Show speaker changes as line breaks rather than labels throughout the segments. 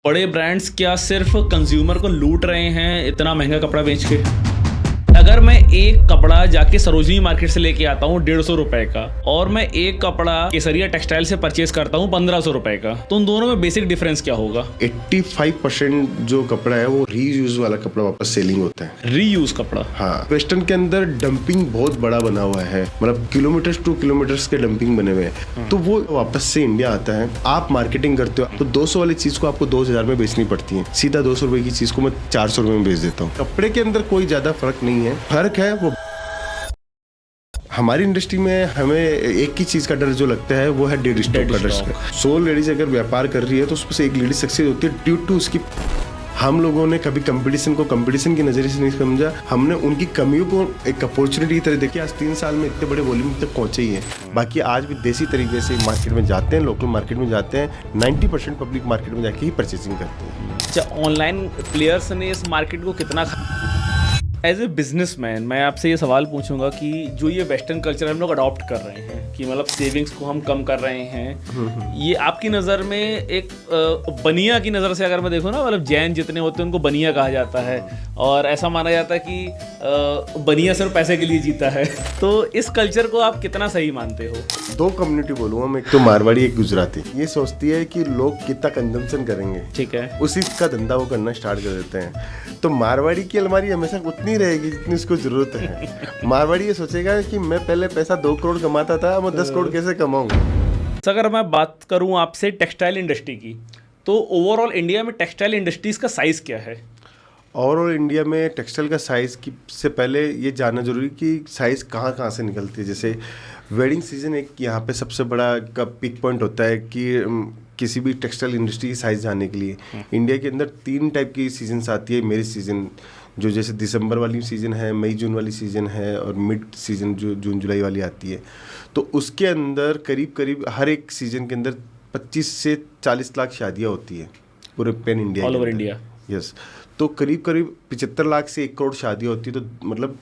बड़े ब्रांड्स क्या सिर्फ कंज्यूमर को लूट रहे हैं इतना महंगा कपड़ा बेच के? अगर मैं एक कपड़ा जाके सरोजनी मार्केट से लेके आता हूँ 150 रुपए का, और मैं एक कपड़ा केसरिया टेक्सटाइल से परचेज करता हूँ 1500 रुपए का, तो उन दोनों में बेसिक डिफरेंस क्या होगा?
85% जो कपड़ा है वो रीयूज वाला कपड़ा वापस सेलिंग होता है।
रीयूज कपड़ा?
हाँ, वेस्टर्न के अंदर डंपिंग बहुत बड़ा बना हुआ है, मतलब किलोमीटर्स टू किलोमीटर्स के डंपिंग बने हुए हैं, तो वो वापस से इंडिया आता है। आप मार्केटिंग करते हो तो 200 वाली चीज को आपको 2000 में बेचनी पड़ती है, सीधा 200 रुपए की चीज को मैं 400 रुपए में बेच देता हूँ। कपड़े के अंदर कोई ज्यादा फर्क नहीं है, फर्क है वो हमारी इंडस्ट्री में हमें एक ही चीज का डर जो लगता है वो है डेड स्टॉक का डर। 100 लेडीज अगर व्यापार कर रही है तो उसमें से एक लेडीज सक्सेस होती है ड्यू टू उसकी। हम लोगों ने कभी कंपटीशन को कंपटीशन की नजरिए से नहीं समझा, हमने उनकी कमियों को एक अपॉर्चुनिटी की तरह देखी। आज 3 साल में इतने बड़े वॉल्यूम तक पहुंचे ही है। बाकी आज भी देसी तरीके से मार्केट में जाते हैं, लोकल मार्केट में जाते हैं, 90% पब्लिक मार्केट में जाके ही परचेसिंग करते हैं।
अच्छा, ऑनलाइन प्लेयर्स ने इस मार्केट को कितना एज ए बिजनेसमैन मैं आपसे ये सवाल पूछूंगा कि जो ये वेस्टर्न कल्चर हम लोग अडॉप्ट कर रहे हैं कि मतलब सेविंग्स को हम कम कर रहे हैं, ये आपकी नज़र में एक बनिया की नज़र से अगर मैं देखूँ ना, मतलब जैन जितने होते हैं उनको बनिया कहा जाता है और ऐसा माना जाता है कि बनिया सिर्फ पैसे के लिए जीता है, तो इस कल्चर को आप कितना सही मानते हो?
2 कम्युनिटी बोलूँगा मैं, एक तो मारवाड़ी एक गुजराती। ये सोचती है कि लोग कितना कंजम्पशन करेंगे, ठीक है, उसी का धंधा वो करना स्टार्ट कर देते हैं। तो मारवाड़ी की अलमारी हमेशा उतनी रहेगी जितनी उसको जरूरत है। मारवाड़ी ये सोचेगा कि मैं पहले पैसा 2 करोड़ कमाता था, मैं 10 करोड़ कैसे कमाऊंगा।
अगर मैं बात करूं आपसे टेक्सटाइल इंडस्ट्री की, तो ओवरऑल इंडिया में टेक्सटाइल इंडस्ट्रीज का साइज क्या है?
ओवरऑल इंडिया में टेक्सटाइल का साइज़ की से पहले ये जानना जरूरी कि साइज़ कहाँ से निकलती है। जैसे वेडिंग सीजन एक यहाँ पे सबसे बड़ा का पिक पॉइंट होता है कि किसी भी टेक्सटाइल इंडस्ट्री की साइज़ जानने के लिए। इंडिया के अंदर 3 टाइप की सीजन्स आती है। मेरी सीज़न जो जैसे दिसंबर वाली सीज़न है, मई जून वाली सीज़न है, और मिड सीज़न जो जून जुलाई वाली आती है। तो उसके अंदर करीब हर एक सीज़न के अंदर 25 से 40 लाख शादियाँ होती है पूरे pan India,
all over India.
Yes, तो करीब 75 लाख से 1 करोड़ शादी होती है। तो मतलब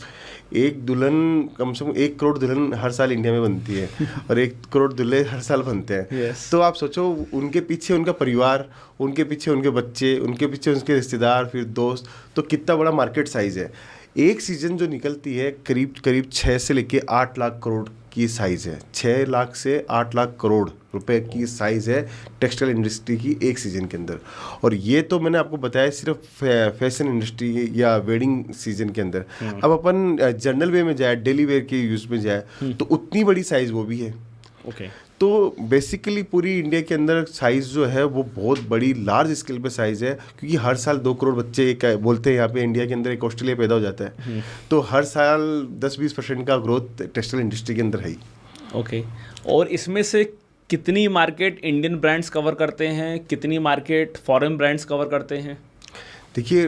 एक दुल्हन, कम से कम 1 करोड़ दुल्हन हर साल इंडिया में बनती है और 1 करोड़ दूल्हे हर साल बनते हैं।
yes.
तो आप सोचो उनके पीछे उनका परिवार, उनके पीछे उनके बच्चे, उनके पीछे उनके रिश्तेदार, फिर दोस्त, तो कितना बड़ा मार्केट साइज़ है। एक सीज़न जो निकलती है करीब 6 से लेके 8 लाख करोड़ की साइज़ है। 6 लाख से 8 लाख करोड़ रुपए की साइज़ है टेक्सटाइल इंडस्ट्री की एक सीज़न के अंदर। और ये तो मैंने आपको बताया सिर्फ फैशन इंडस्ट्री या वेडिंग सीजन के अंदर। अब अपन जनरल वे में जाए, डेली वेयर के यूज़ में जाए, तो उतनी बड़ी साइज़ वो भी है।
ओके।
तो बेसिकली पूरी इंडिया के अंदर साइज़ जो है वो बहुत बड़ी लार्ज स्केल पे साइज़ है, क्योंकि हर साल 2 करोड़ बच्चे एक बोलते हैं यहाँ पे इंडिया के अंदर एक ऑस्ट्रेलिया पैदा हो जाता है। तो हर साल 10-20% का ग्रोथ टेक्सटाइल इंडस्ट्री के अंदर है ही।
ओके। और इसमें से कितनी मार्केट इंडियन ब्रांड्स कवर करते हैं, कितनी मार्केट फॉरेन ब्रांड्स कवर करते हैं?
देखिए,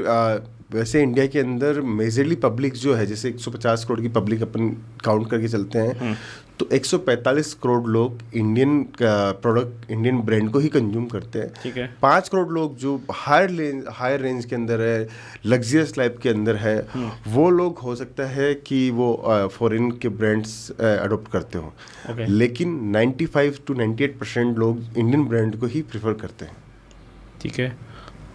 वैसे इंडिया के अंदर मेजरली पब्लिक जो है, जैसे 150 करोड़ की पब्लिक अपन काउंट करके चलते हैं, तो 145 करोड़ लोग इंडियन प्रोडक्ट, इंडियन ब्रांड को ही कंज्यूम करते हैं। ठीक है। 5 करोड़ लोग जो हायर रेंज के अंदर है, लग्जरियस लाइफ के अंदर है, वो लोग हो सकता है कि वो फॉरेन के ब्रांड्स अडोप्ट करते हो। लेकिन 95 to 98% लोग इंडियन ब्रांड को ही प्रेफर करते हैं।
ठीक है।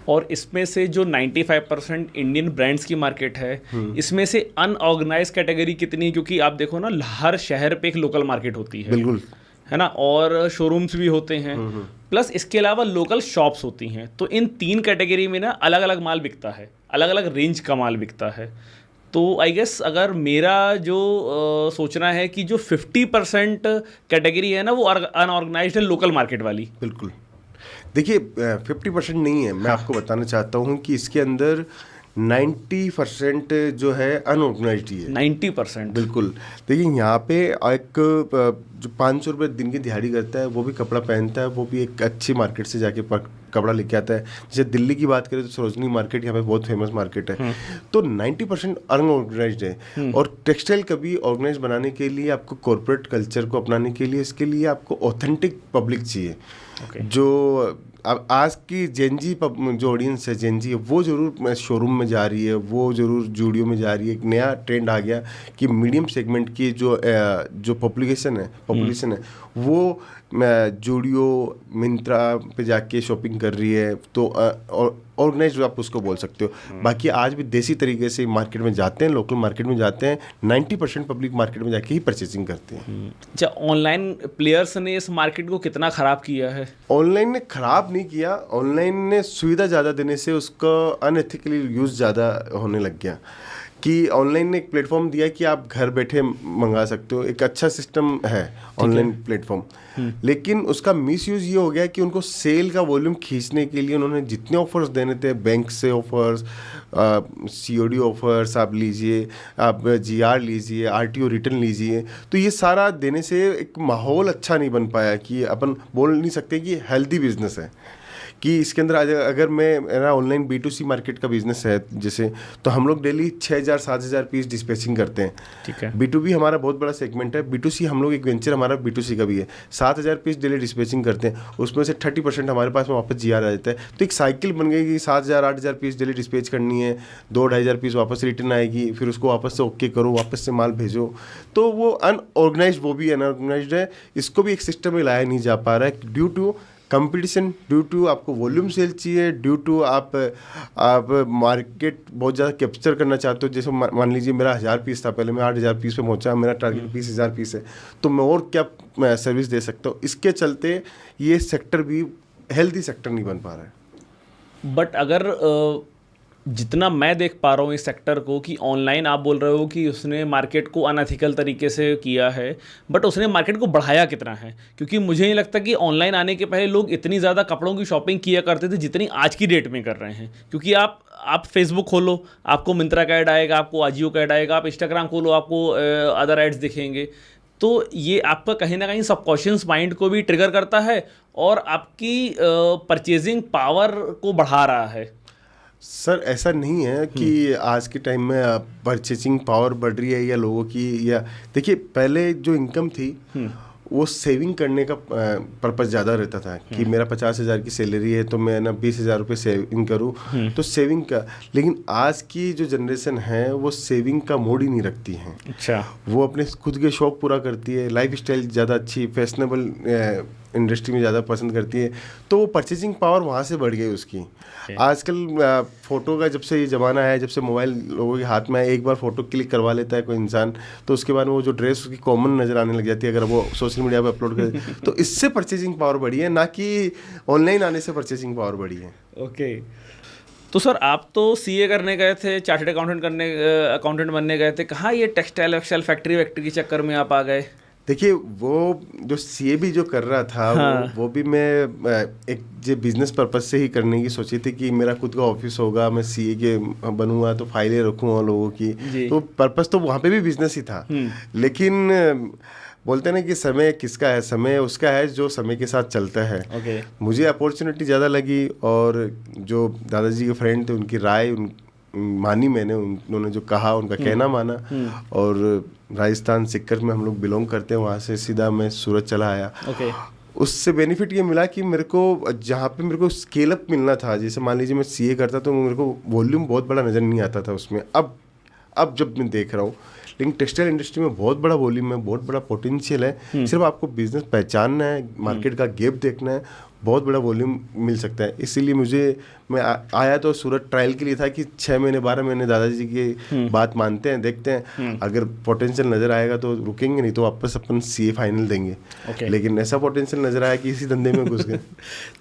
और इसमें से जो 95% इंडियन ब्रांड्स की मार्केट है, इसमें से अनऑर्गेनाइज कैटेगरी कितनी है? क्योंकि आप देखो ना, हर शहर पे एक लोकल मार्केट होती है, बिल्कुल, है ना, और शोरूम्स भी होते हैं, प्लस इसके अलावा लोकल शॉप्स होती हैं। तो इन 3 कैटेगरी में ना अलग अलग माल बिकता है, अलग अलग रेंज का माल बिकता है। तो आई गेस अगर मेरा जो सोचना है कि जो 50% कैटेगरी है ना, वो अनऑर्गेनाइज्ड है, लोकल मार्केट वाली।
बिल्कुल। देखिए, 50% नहीं है, मैं आपको बताना चाहता हूँ कि इसके अंदर 90% जो है अनऑर्गेनाइज्ड ही है।
90%? बिल्कुल।
देखिए, यहाँ पे एक जो 500 रुपये दिन की दिहाड़ी करता है वो भी कपड़ा पहनता है, वो भी एक अच्छी मार्केट से जाके कपड़ा लेके आता है। जैसे दिल्ली की बात करें तो सरोजनी मार्केट यहाँ पे बहुत फेमस मार्केट है। तो 90% अनऑर्गेनाइज्ड है। और टेक्सटाइल कभी ऑर्गेनाइज बनाने के लिए, आपको कॉर्पोरेट कल्चर को अपनाने के लिए, इसके लिए आपको ऑथेंटिक पब्लिक चाहिए। जो अब आज की जेनजी जो ऑडियंस है, जेनजी है, वो जरूर शोरूम में जा रही है, वो जरूर जूडियो में जा रही है। एक नया ट्रेंड आ गया कि मीडियम सेगमेंट की जो पॉपुलेशन है वो जूडियो मिंत्रा पे जाके शॉपिंग कर रही है, तो ऑर्गेनाइज आप उसको बोल सकते हो। बाकी आज भी देसी तरीके से मार्केट में जाते हैं, लोकल मार्केट में जाते हैं, 90% पब्लिक मार्केट में जाके ही परचेसिंग करते हैं।
अच्छा, ऑनलाइन प्लेयर्स ने इस मार्केट को कितना ख़राब किया है?
ऑनलाइन ने ख़राब नहीं किया, ऑनलाइन ने सुविधा ज़्यादा देने से उसका अनएथिकली यूज़ ज़्यादा होने लग गया। कि ऑनलाइन ने एक प्लेटफॉर्म दिया कि आप घर बैठे मंगा सकते हो, एक अच्छा सिस्टम है ऑनलाइन प्लेटफॉर्म, लेकिन उसका मिसयूज़ ये हो गया कि उनको सेल का वॉल्यूम खींचने के लिए उन्होंने जितने ऑफर्स देने थे, बैंक से ऑफर्स, COD ऑफर्स आप लीजिए, आप GR लीजिए, RTO रिटर्न लीजिए, तो ये सारा देने से एक माहौल अच्छा नहीं बन पाया कि अपन बोल नहीं सकते कि हेल्दी बिजनेस है। कि इसके अंदर अगर मेरा ऑनलाइन B2C मार्केट का बिजनेस है जैसे, तो हम लोग डेली 6,000-7,000 पीस डिस्पैचिंग करते हैं।
ठीक है।
B2B हमारा बहुत बड़ा सेगमेंट है, B2C हम लोग एक वेंचर हमारा B2C का भी है, 7,000 पीस डेली डिस्पैचिंग करते हैं, उसमें से 30% हमारे पास में वापस GR आ जाता है। तो एक साइकिल बन गई कि 7,000-8,000 पीस डेली डिस्पैच करनी है, 2,000-2,500 पीस वापस रिटर्न आएगी, फिर उसको वापस से ओके करो, वापस से माल भेजो। तो वो अनऑर्गेनाइज, वो भी अनऑर्गेनाइज्ड है, इसको भी एक सिस्टम में लाया नहीं जा पा रहा है due to competition, due to आपको वॉल्यूम सेल चाहिए, ड्यू टू आप मार्केट बहुत ज़्यादा कैप्चर करना चाहते हो। जैसे मान लीजिए मेरा 1,000 पीस था, पहले मैं 8,000 पीस पे पहुंचा, मेरा टारगेट 20,000 पीस है, तो मैं और क्या सर्विस दे सकता हूँ। इसके चलते ये सेक्टर भी हेल्दी सेक्टर नहीं बन पा रहा है।
बट अगर जितना मैं देख पा रहा हूँ इस सेक्टर को, कि ऑनलाइन आप बोल रहे हो कि उसने मार्केट को अनएथिकल तरीके से किया है, बट उसने मार्केट को बढ़ाया कितना है? क्योंकि मुझे नहीं लगता कि ऑनलाइन आने के पहले लोग इतनी ज़्यादा कपड़ों की शॉपिंग किया करते थे जितनी आज की डेट में कर रहे हैं। क्योंकि आप फेसबुक खोलो, आपको मिंत्रा का ऐड आएगा, आपको आजियो का ऐड आएगा, आप इंस्टाग्राम खोलो, आपको अदर एड्स दिखेंगे। तो ये आपका कहीं ना कहीं सबकॉन्शियस माइंड को भी ट्रिगर करता है और आपकी परचेजिंग पावर को बढ़ा रहा है।
सर ऐसा नहीं है कि आज के टाइम में परचेसिंग पावर बढ़ रही है या लोगों की, या देखिए पहले जो इनकम थी वो सेविंग करने का पर्पस ज़्यादा रहता था कि मेरा 50,000 की सैलरी है तो मैं ना 20,000 रुपये सेविंग करूँ, तो सेविंग का। लेकिन आज की जो जनरेशन है वो सेविंग का मोड ही नहीं रखती है।
अच्छा।
वो अपने खुद के शौक पूरा करती है, लाइफ स्टाइल ज़्यादा अच्छी, फैशनेबल इंडस्ट्री में ज़्यादा पसंद करती है, तो वो परचेसिंग पावर वहाँ से बढ़ गई उसकी। आजकल फ़ोटो का जब से ये ज़माना है, जब से मोबाइल लोगों के हाथ में है, एक बार फ़ोटो क्लिक करवा लेता है कोई इंसान, तो उसके बाद वो जो ड्रेस उसकी कॉमन नज़र आने लग जाती है अगर वो सोशल मीडिया पे अपलोड करे। तो इससे परचेसिंग पावर बढ़ी है, ना कि ऑनलाइन आने से परचेसिंग पावर बढ़ी है।
ओके। तो सर आप तो CA करने गए थे, चार्टर्ड अकाउंटेंट बनने गए थे, कहाँ ये टेक्सटाइल वेक्सटाइल फैक्ट्री के चक्कर में आप आ गए?
देखिए वो जो CA भी जो कर रहा था, हाँ। वो भी मैं एक जो बिजनेस पर्पस से ही करने की सोची थी कि मेरा खुद का ऑफिस होगा, मैं CA के बनूंगा तो फाइलें रखूँगा लोगों की, तो पर्पस तो वहाँ पे भी बिजनेस ही था। लेकिन बोलते हैं ना कि समय किसका है, समय उसका है जो समय के साथ चलता है। मुझे अपॉर्चुनिटी ज़्यादा लगी और जो दादाजी के फ्रेंड थे उनकी राय मानी मैंने, उन्होंने जो कहा उनका कहना माना, और राजस्थान सिक्कर में हम लोग बिलोंग करते हैं, वहाँ से सीधा मैं सूरत चला आया। उससे बेनिफिट ये मिला कि मेरे को जहाँ पे मेरे को स्केल अप मिलना था, जैसे मान लीजिए मैं CA करता तो मेरे को वॉल्यूम बहुत बड़ा नज़र नहीं आता था उसमें। अब जब मैं देख रहा हूँ, लेकिन टेक्सटाइल इंडस्ट्री में बहुत बड़ा वॉल्यूम है, बहुत बड़ा पोटेंशियल है, सिर्फ आपको बिजनेस पहचानना है, मार्केट का गैप देखना है, बहुत बड़ा वॉल्यूम मिल सकता है। इसीलिए मैं आया तो सूरत ट्रायल के लिए था कि 6 महीने 12 महीने दादाजी की बात मानते हैं, देखते हैं, अगर पोटेंशियल नज़र आएगा तो रुकेंगे, नहीं तो वापस अपन CA फाइनल देंगे। लेकिन ऐसा पोटेंशियल नज़र आया कि इसी धंधे में घुस गए।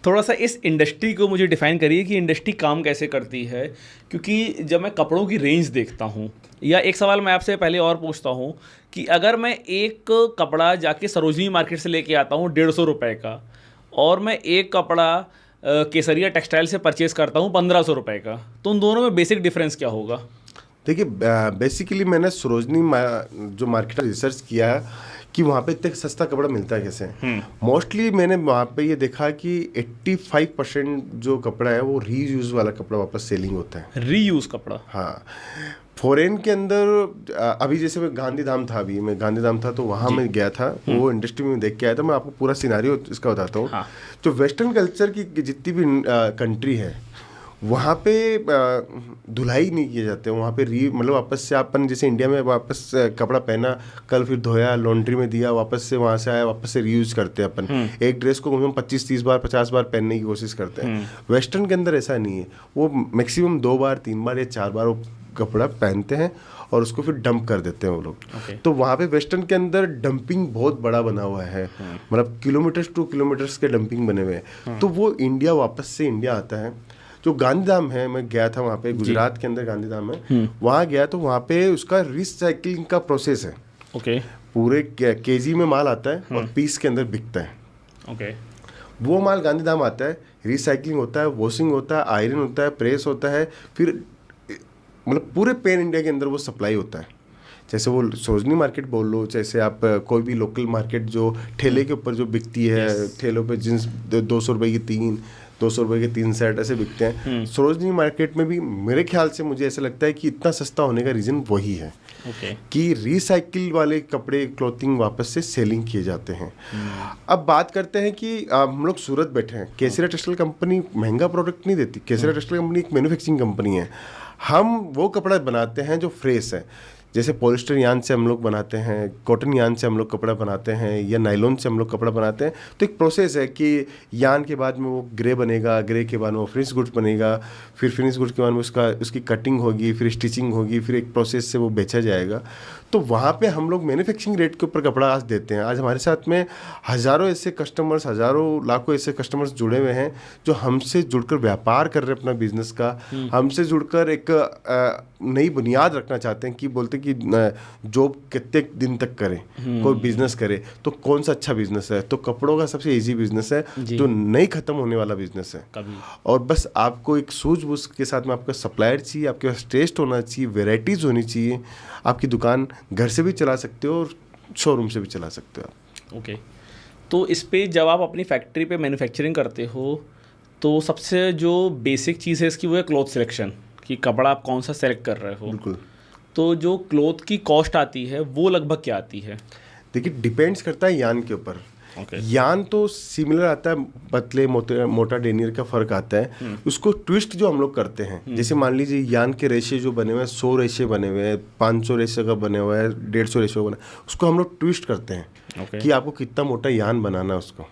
थोड़ा सा इस इंडस्ट्री को मुझे डिफाइन करिए कि इंडस्ट्री काम कैसे करती है, क्योंकि जब मैं कपड़ों की रेंज देखता हूँ, या एक सवाल मैं आपसे पहले और पूछता हूँ कि अगर मैं एक कपड़ा जाके सरोजनी मार्केट से लेके आता हूँ 150 रुपये का, और मैं एक कपड़ा केसरिया टेक्सटाइल से परचेज करता हूँ 1500 रुपये का, तो उन दोनों में बेसिक डिफरेंस क्या होगा?
देखिए बेसिकली मैंने सरोजनी जो मार्केट रिसर्च किया कि वहाँ पे इतना सस्ता कपड़ा मिलता है कैसे। मोस्टली मैंने वहाँ पे ये देखा कि 85% जो कपड़ा है वो रीयूज वाला कपड़ा वापस सेलिंग होता है।
रीयूज कपड़ा?
हाँ। फॉरेन के अंदर अभी जैसे मैं गांधीधाम था तो वहाँ मैं गया था, वो इंडस्ट्री में देख के आया था। मैं आपको पूरा सिनारियो इसका बताता हूँ। हाँ। जो वेस्टर्न कल्चर की जितनी भी कंट्री है वहाँ पे धुलाई नहीं किए जाते, वहाँ पे मतलब वापस से अपन जैसे इंडिया में वापस कपड़ा पहना, कल फिर धोया, लॉन्ड्री में दिया, वापस से वहाँ से आया, वापस से रीयूज करते हैं अपन। एक ड्रेस को कम से कम 25-30 बार 50 बार पहनने की कोशिश करते हैं। वेस्टर्न के अंदर ऐसा नहीं है, वो मैक्सिमम 2 बार 3 बार या 4 बार वो कपड़ा पहनते हैं और उसको फिर डंप कर देते हैं वो लोग। तो वहाँ पे वेस्टर्न के अंदर डंपिंग बहुत बड़ा बना हुआ है, मतलब किलोमीटर्स टू किलोमीटर्स के डंपिंग बने हुए हैं। तो वो इंडिया वापस से इंडिया आता है। जो गांधीधाम है, मैं गया था वहाँ पे, गुजरात के अंदर गांधीधाम है, वहाँ गया तो वहाँ पे उसका रिसाइकलिंग का प्रोसेस है। पूरे केजी में माल आता है और पीस के अंदर बिकता है। वो माल गांधीधाम आता है, रिसाइकलिंग होता है, वॉशिंग होता है, आयरन होता है, प्रेस होता है, फिर मतलब पूरे पैन इंडिया के अंदर वो सप्लाई होता है। जैसे वो सरोजनी मार्केट बोल लो, जैसे आप कोई भी लोकल मार्केट जो ठेले के ऊपर जो बिकती है, ठेलों पे जींस 200 रुपये की 3, 200 रुपये के 3 सेट ऐसे बिकते हैं। सरोजनी मार्केट में भी मेरे ख्याल से मुझे ऐसा लगता है कि इतना सस्ता होने का रीज़न वही है कि रिसाइकिल वाले कपड़े क्लॉथिंग वापस से सेलिंग किए जाते हैं। अब बात करते हैं कि हम लोग सूरत बैठे हैं। केसरिया टेक्सटाइल कंपनी महंगा प्रोडक्ट नहीं देती। केसरिया टेक्सटाइल कंपनी एक मैन्युफैक्चरिंग कंपनी है। हम वो कपड़ा बनाते हैं जो फ्रेश है, जैसे पॉलिस्टर यान से हम लोग बनाते हैं, कॉटन यान से हम लोग कपड़ा बनाते हैं, या नायलॉन से हम लोग कपड़ा बनाते हैं। तो एक प्रोसेस है कि यान के बाद में वो ग्रे बनेगा, ग्रे के बाद में वो फिनिश गुड्स बनेगा, फिर फिनिश गुड्स के बाद में उसकी कटिंग होगी, फिर स्टिचिंग होगी, फिर एक प्रोसेस से वो बेचा जाएगा। तो वहाँ पे हम लोग मैन्युफैक्चरिंग रेट के ऊपर कपड़ा आज देते हैं। आज हमारे साथ में हज़ारों ऐसे कस्टमर्स, हज़ारों लाखों ऐसे कस्टमर्स जुड़े हुए हैं जो हमसे जुड़कर व्यापार कर रहे हैं अपना बिजनेस का, हमसे जुड़कर एक नई बुनियाद रखना चाहते हैं कि बोलते कि जॉब कितने दिन तक करें, कोई बिजनेस करे तो कौन सा अच्छा बिजनेस है। तो कपड़ों का सबसे इजी बिजनेस है जो नहीं खत्म होने वाला बिजनेस है। और बस आपको एक सूझबूझ के साथ में आपका सप्लायर चाहिए, आपके पास टेस्ट होना चाहिए, वेराइटीज़ होनी चाहिए। आपकी दुकान घर से भी चला सकते हो और शोरूम से भी चला सकते हो आप।
तो इस पे जब आप अपनी फैक्ट्री पे मैन्युफैक्चरिंग करते हो तो सबसे जो बेसिक चीज़ है इसकी वो है क्लॉथ सिलेक्शन, कि कपड़ा आप कौन सा सेलेक्ट कर रहे हो।
बिल्कुल।
तो जो क्लॉथ की कॉस्ट आती है वो लगभग क्या आती है?
देखिए, डिपेंड्स करता है यान के ऊपर। यान तो सिमिलर आता है, पतले मोटा डेनियर का फर्क आता है। उसको ट्विस्ट जो हम लोग करते हैं, जैसे मान लीजिए यान के रेशे जो बने हुए हैं, 100 रेशे बने हुए हैं, 500 रेशे का बने हुआ है, 150 रेशे बना, उसको हम लोग ट्विस्ट करते हैं कि आपको कितना मोटा यान बनाना है, उसको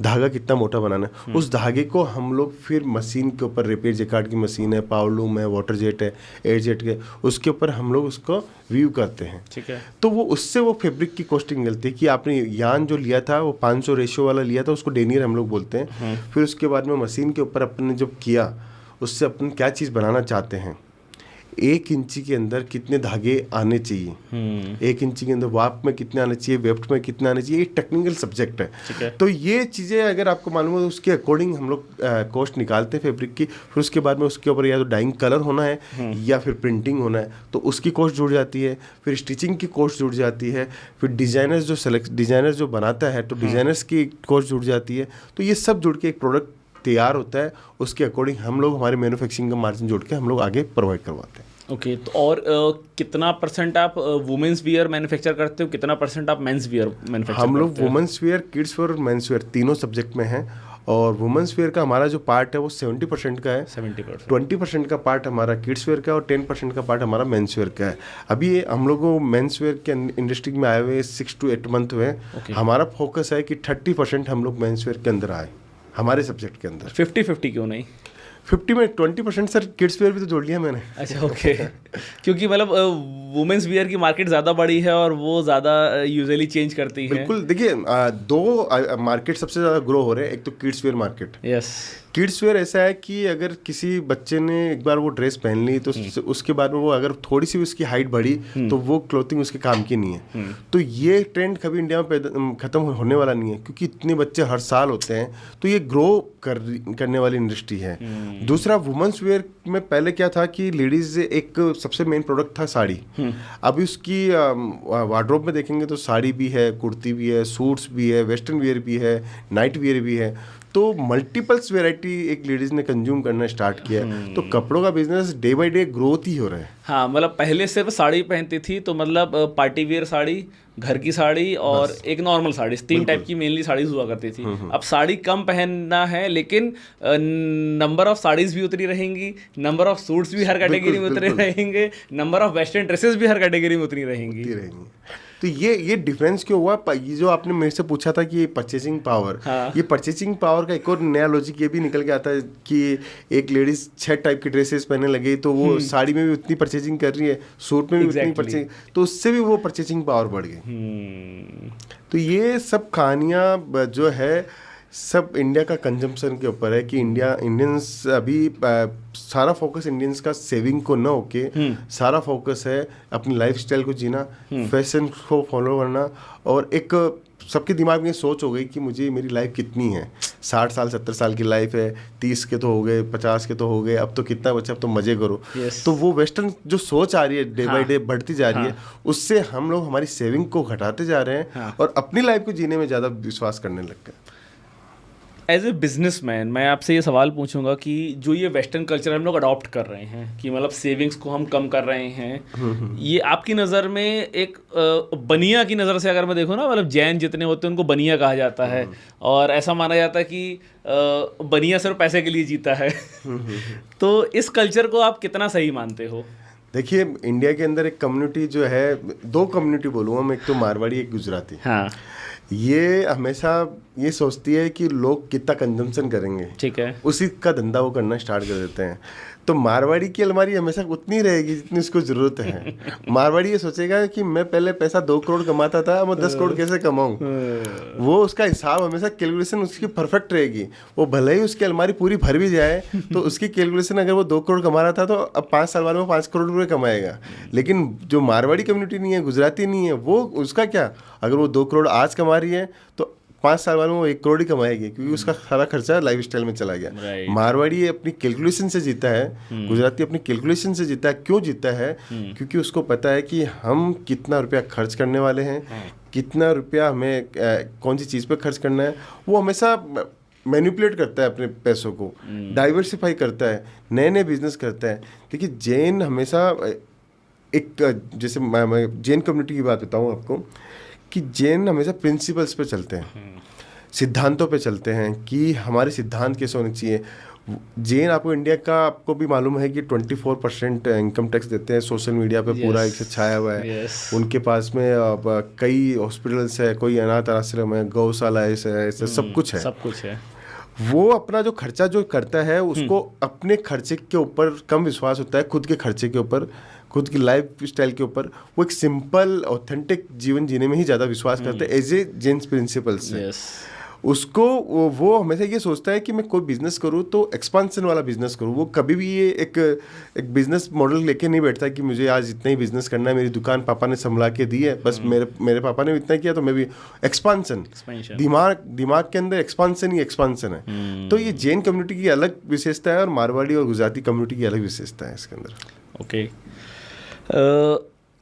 धागा कितना मोटा बनाना है। उस धागे को हम लोग फिर मशीन के ऊपर, रेपियर जेकार्ड की मशीन है, पावरलूम है, वाटर जेट है, एयर जेट के, उसके ऊपर हम लोग उसको व्यू करते हैं।
ठीक है।
तो वो उससे वो फैब्रिक की कॉस्टिंग निकलती है कि आपने यान जो लिया था वो 500 रेशियो वाला लिया था, उसको डेनियर हम लोग बोलते हैं। फिर उसके बाद में मशीन के ऊपर अपन ने जब किया, उससे अपन क्या चीज़ बनाना चाहते हैं, 1 इंची के अंदर कितने धागे आने चाहिए, 1 इंची के अंदर वाप में कितने आने चाहिए, वेफ्ट में कितने आने चाहिए, एक टेक्निकल सब्जेक्ट है। तो ये चीज़ें अगर आपको मालूम हो तो उसके अकॉर्डिंग हम लोग कॉस्ट निकालते हैं फैब्रिक की। फिर उसके बाद में उसके ऊपर या तो डाइंग कलर होना है या फिर प्रिंटिंग होना है, तो उसकी कॉस्ट जुड़ जाती है। फिर स्टिचिंग की कॉस्ट जुड़ जाती है। फिर डिज़ाइनर्स जो बनाता है तो डिज़ाइनर्स की कॉस्ट जुड़ जाती है। तो ये सब जुड़ के एक प्रोडक्ट तैयार होता है। उसके अकॉर्डिंग हम लोग हमारे मैन्युफैक्चरिंग का मार्जिन जोड़ के हम लोग आगे प्रोवाइड करवाते हैं।
तो और कितना परसेंट आप वुमेन्स वियर मैन्युफैक्चर करते हो, कितना परसेंट आप मेंस वियर मैन्युफैक्चर करते हो?
हम लोग वुमेन्स वियर, किड्स वेयर और मेंस वेयर तीनों सब्जेक्ट में हैं। और वुमेन्स वेयर का हमारा जो पार्ट है वो 70% का है,
70%।
20% का पार्ट हमारा किड्स वेयर का और 10% का पार्ट हमारा मेंस वेयर का है। अभी हम लोग मेंस वेयर के इंडस्ट्री में आए हुए 6 to 8 मंथ हुए। हमारा फोकस है कि 30% हम लोग मेंस वेयर के अंदर आए, हमारे सब्जेक्ट के अंदर।
50-50 क्यों नहीं?
50 में 20% सर किड्स वेयर भी तो जोड़ लिया मैंने।
अच्छा, ओके। क्योंकि मतलब वुमेन्स वियर की मार्केट ज़्यादा बड़ी है और वो ज़्यादा यूजुअली चेंज करती है।
बिल्कुल। देखिए, 2 मार्केट सबसे ज़्यादा ग्रो हो रहे हैं। एक तो kids where market.
Yes.
Kids where ऐसा है कि अगर किसी बच्चे ने एक बार वो ड्रेस पहन ली तो उसके बाद में वो अगर थोड़ी सी उसकी हाइट बढ़ी तो वो क्लोथिंग उसके काम की नहीं है। तो ये ट्रेंड कभी इंडिया में ख़त्म होने वाला नहीं है, क्योंकि इतने बच्चे हर साल होते हैं। तो ये ग्रो करने वाली इंडस्ट्री है। दूसरा, वुमेन्स वेयर में पहले क्या था कि लेडीज एक सबसे मेन प्रोडक्ट था साड़ी। अभी उसकी वार्डरोब में देखेंगे तो साड़ी भी है, कुर्ती भी है, सूट्स भी है, वेस्टर्न वेयर भी है, नाइट वेयर भी है। तो मल्टीपल्स वेराइटी एक लेडीज ने कंज्यूम करना स्टार्ट किया है। तो कपड़ों का business day by day growth ही हो रहा है।
हाँ, मतलब पहले सिर्फ साड़ी पहनती थी, तो मतलब पार्टी वेयर साड़ी, घर की साड़ी और एक नॉर्मल साड़ी, 3 टाइप की मेनली साड़ीज हुआ करती थी। अब साड़ी कम पहनना है, लेकिन नंबर ऑफ साड़ीज भी उतनी रहेंगी, नंबर ऑफ सूट्स भी हर कैटेगरी में उतने रहेंगे, नंबर ऑफ वेस्टर्न ड्रेसेस भी हर कैटेगरी में उतनी रहेंगी।
तो ये डिफरेंस क्यों हुआ? ये जो आपने मेरे से पूछा था कि परचेसिंग पावर,
हाँ।
ये परचेसिंग पावर का एक और नया लॉजिक ये भी निकल के आता है कि एक लेडीज 6 टाइप की ड्रेसेस पहनने लगी, तो वो साड़ी में भी उतनी परचेसिंग कर रही है, सूट में भी उतनी परचेसिंग, तो उससे भी वो परचेसिंग पावर बढ़ गई। तो ये सब कहानियाँ जो है सब इंडिया का कंजम्पशन के ऊपर है कि इंडियंस अभी सारा फोकस इंडियंस का सेविंग को न होके सारा फोकस है अपनी लाइफस्टाइल को जीना, फैशन को फॉलो करना, और एक सबके दिमाग में सोच हो गई कि मुझे मेरी लाइफ कितनी है, 60 साल 70 साल की लाइफ है, 30 के तो हो गए, 50 के तो हो गए, अब तो कितना बचा, अब तो मजे करो। तो वो वेस्टर्न जो सोच आ रही है डे बाय डे बढ़ती जा रही है, उससे हम लोग हमारी सेविंग को घटाते जा रहे हैं और अपनी लाइफ को जीने में ज़्यादा विश्वास करने लग गए।
एज ए बिजनेसमैन मैं आपसे ये सवाल पूछूंगा कि जो ये वेस्टर्न कल्चर हम लोग अडॉप्ट कर रहे हैं कि मतलब सेविंग्स को हम कम कर रहे हैं, ये आपकी नज़र में एक बनिया की नज़र से अगर मैं देखूँ ना, मतलब जैन जितने होते हैं उनको बनिया कहा जाता है और ऐसा माना जाता है कि बनिया सिर्फ पैसे के लिए जीता है। तो इस कल्चर को आप कितना सही मानते हो?
देखिए, इंडिया के अंदर एक कम्युनिटी जो है, 2 कम्युनिटी बोलूँगा मैं, एक तो मारवाड़ी, एक गुजराती।
हाँ,
ये हमेशा ये सोचती है कि लोग कितना कंजम्पशन करेंगे,
ठीक है,
उसी का धंधा वो करना स्टार्ट कर देते हैं। तो मारवाड़ी की अलमारी हमेशा उतनी रहेगी जितनी उसको ज़रूरत है। मारवाड़ी ये सोचेगा कि मैं पहले पैसा 2 करोड़ कमाता था, अब मैं 10 करोड़ कैसे कमाऊँ। वो उसका हिसाब हमेशा कैलकुलेशन उसकी परफेक्ट रहेगी। वो भले ही उसकी अलमारी पूरी भर भी जाए तो उसकी कैलकुलेशन, अगर वो 2 करोड़ कमा रहा था तो अब 5 साल बाद में 5 करोड़ रुपये कमाएगा। लेकिन जो मारवाड़ी कम्युनिटी नहीं है, गुजराती नहीं है, वो उसका क्या, अगर वो 2 करोड़ आज कमा रही है तो 5 साल बाद में वो 1 करोड़ ही कमाएगी, क्योंकि उसका सारा खर्चा लाइफस्टाइल में चला गया। मारवाड़ी अपनी कैलकुलेशन से जीता है, गुजराती अपनी कैलकुलेशन से जीता है। क्यों जीता है? क्योंकि उसको पता है कि हम कितना रुपया खर्च करने वाले हैं, कितना रुपया हमें कौन सी चीज़ पे खर्च करना है। वो हमेशा मैनिपुलेट करता है अपने पैसों को, डाइवर्सिफाई करता है, नए नए बिजनेस करता है। देखिए, जैन हमेशा एक, जैसे मैं जैन कम्युनिटी की बात बताऊँ आपको, कि जैन हमेशा प्रिंसिपल्स पे चलते हैं, सिद्धांतों पे चलते हैं कि हमारे सिद्धांत कैसे होने चाहिए। जैन, आपको इंडिया का आपको भी मालूम है कि 24% इनकम टैक्स देते हैं, सोशल मीडिया पे पूरा एक से छाया हुआ है। उनके पास में कई हॉस्पिटल्स है, कोई अनाथ आश्रम है, गौशाला ऐसे सब कुछ है। वो अपना जो खर्चा जो करता है उसको अपने खर्चे के ऊपर कम विश्वास होता है, खुद के खर्चे के ऊपर, खुद की लाइफ स्टाइल के ऊपर। वो एक सिंपल ऑथेंटिक जीवन जीने में ही ज़्यादा विश्वास करते हैं एज ए जेन्स प्रिंसिपल्स से। उसको वो हमेशा ये सोचता है कि मैं कोई बिजनेस करूँ तो एक्सपांशन वाला बिजनेस करूँ। वो कभी भी ये एक बिजनेस मॉडल लेके नहीं बैठता कि मुझे आज इतना ही बिजनेस करना है, मेरी दुकान पापा ने संभला के दी है, बस मेरे पापा ने इतना किया तो मैं भी एक्सपांशन। दिमाग के अंदर एक्सपांशन ही एक्सपांशन है। तो ये जैन कम्युनिटी की अलग विशेषता है और मारवाड़ी और गुजराती कम्युनिटी की अलग विशेषता है इसके अंदर।
ओके,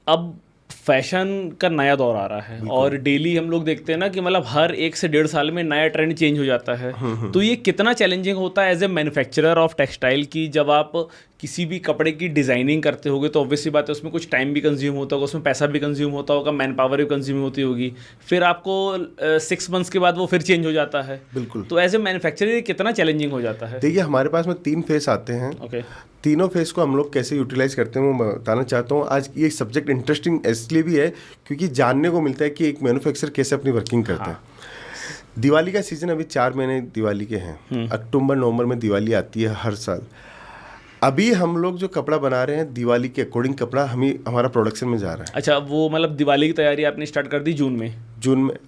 अब फैशन का नया दौर आ रहा है और डेली हम लोग देखते हैं ना कि मतलब हर 1 से 1.5 साल में नया ट्रेंड चेंज हो जाता है। तो ये कितना चैलेंजिंग होता है as a manufacturer of textile की, जब आप किसी भी कपड़े की डिज़ाइनिंग करते होगे तो ऑब्वियसली बात है उसमें कुछ टाइम भी कंज्यूम होता होगा, उसमें पैसा भी कंज्यूम होता होगा, मैन पावर भी कंज्यूम होती होगी, फिर आपको 6 मंथ्स के बाद वो फिर चेंज हो जाता है।
बिल्कुल।
तो एज ए मैन्युफैक्चरर कितना चैलेंजिंग हो जाता है?
देखिए, हमारे पास में 3 फेस आते हैं।
ओके,
तीनों फेस को हम लोग कैसे यूटिलाइज करते हैं वो मैं बताना चाहता हूँ। आज ये सब्जेक्ट इंटरेस्टिंग इसलिए भी है क्योंकि जानने को मिलता है कि एक मैन्युफैक्चरर कैसे अपनी वर्किंग करता है। दिवाली का सीजन अभी 4 महीने दिवाली के हैं। अक्टूबर नवंबर में दिवाली आती है हर साल। अभी हम लोग जो कपड़ा बना रहे हैं दिवाली के अकॉर्डिंग कपड़ा हमारा प्रोडक्शन में जा रहा है।
अच्छा, वो मतलब दिवाली की तैयारी आपने स्टार्ट कर दी जून में?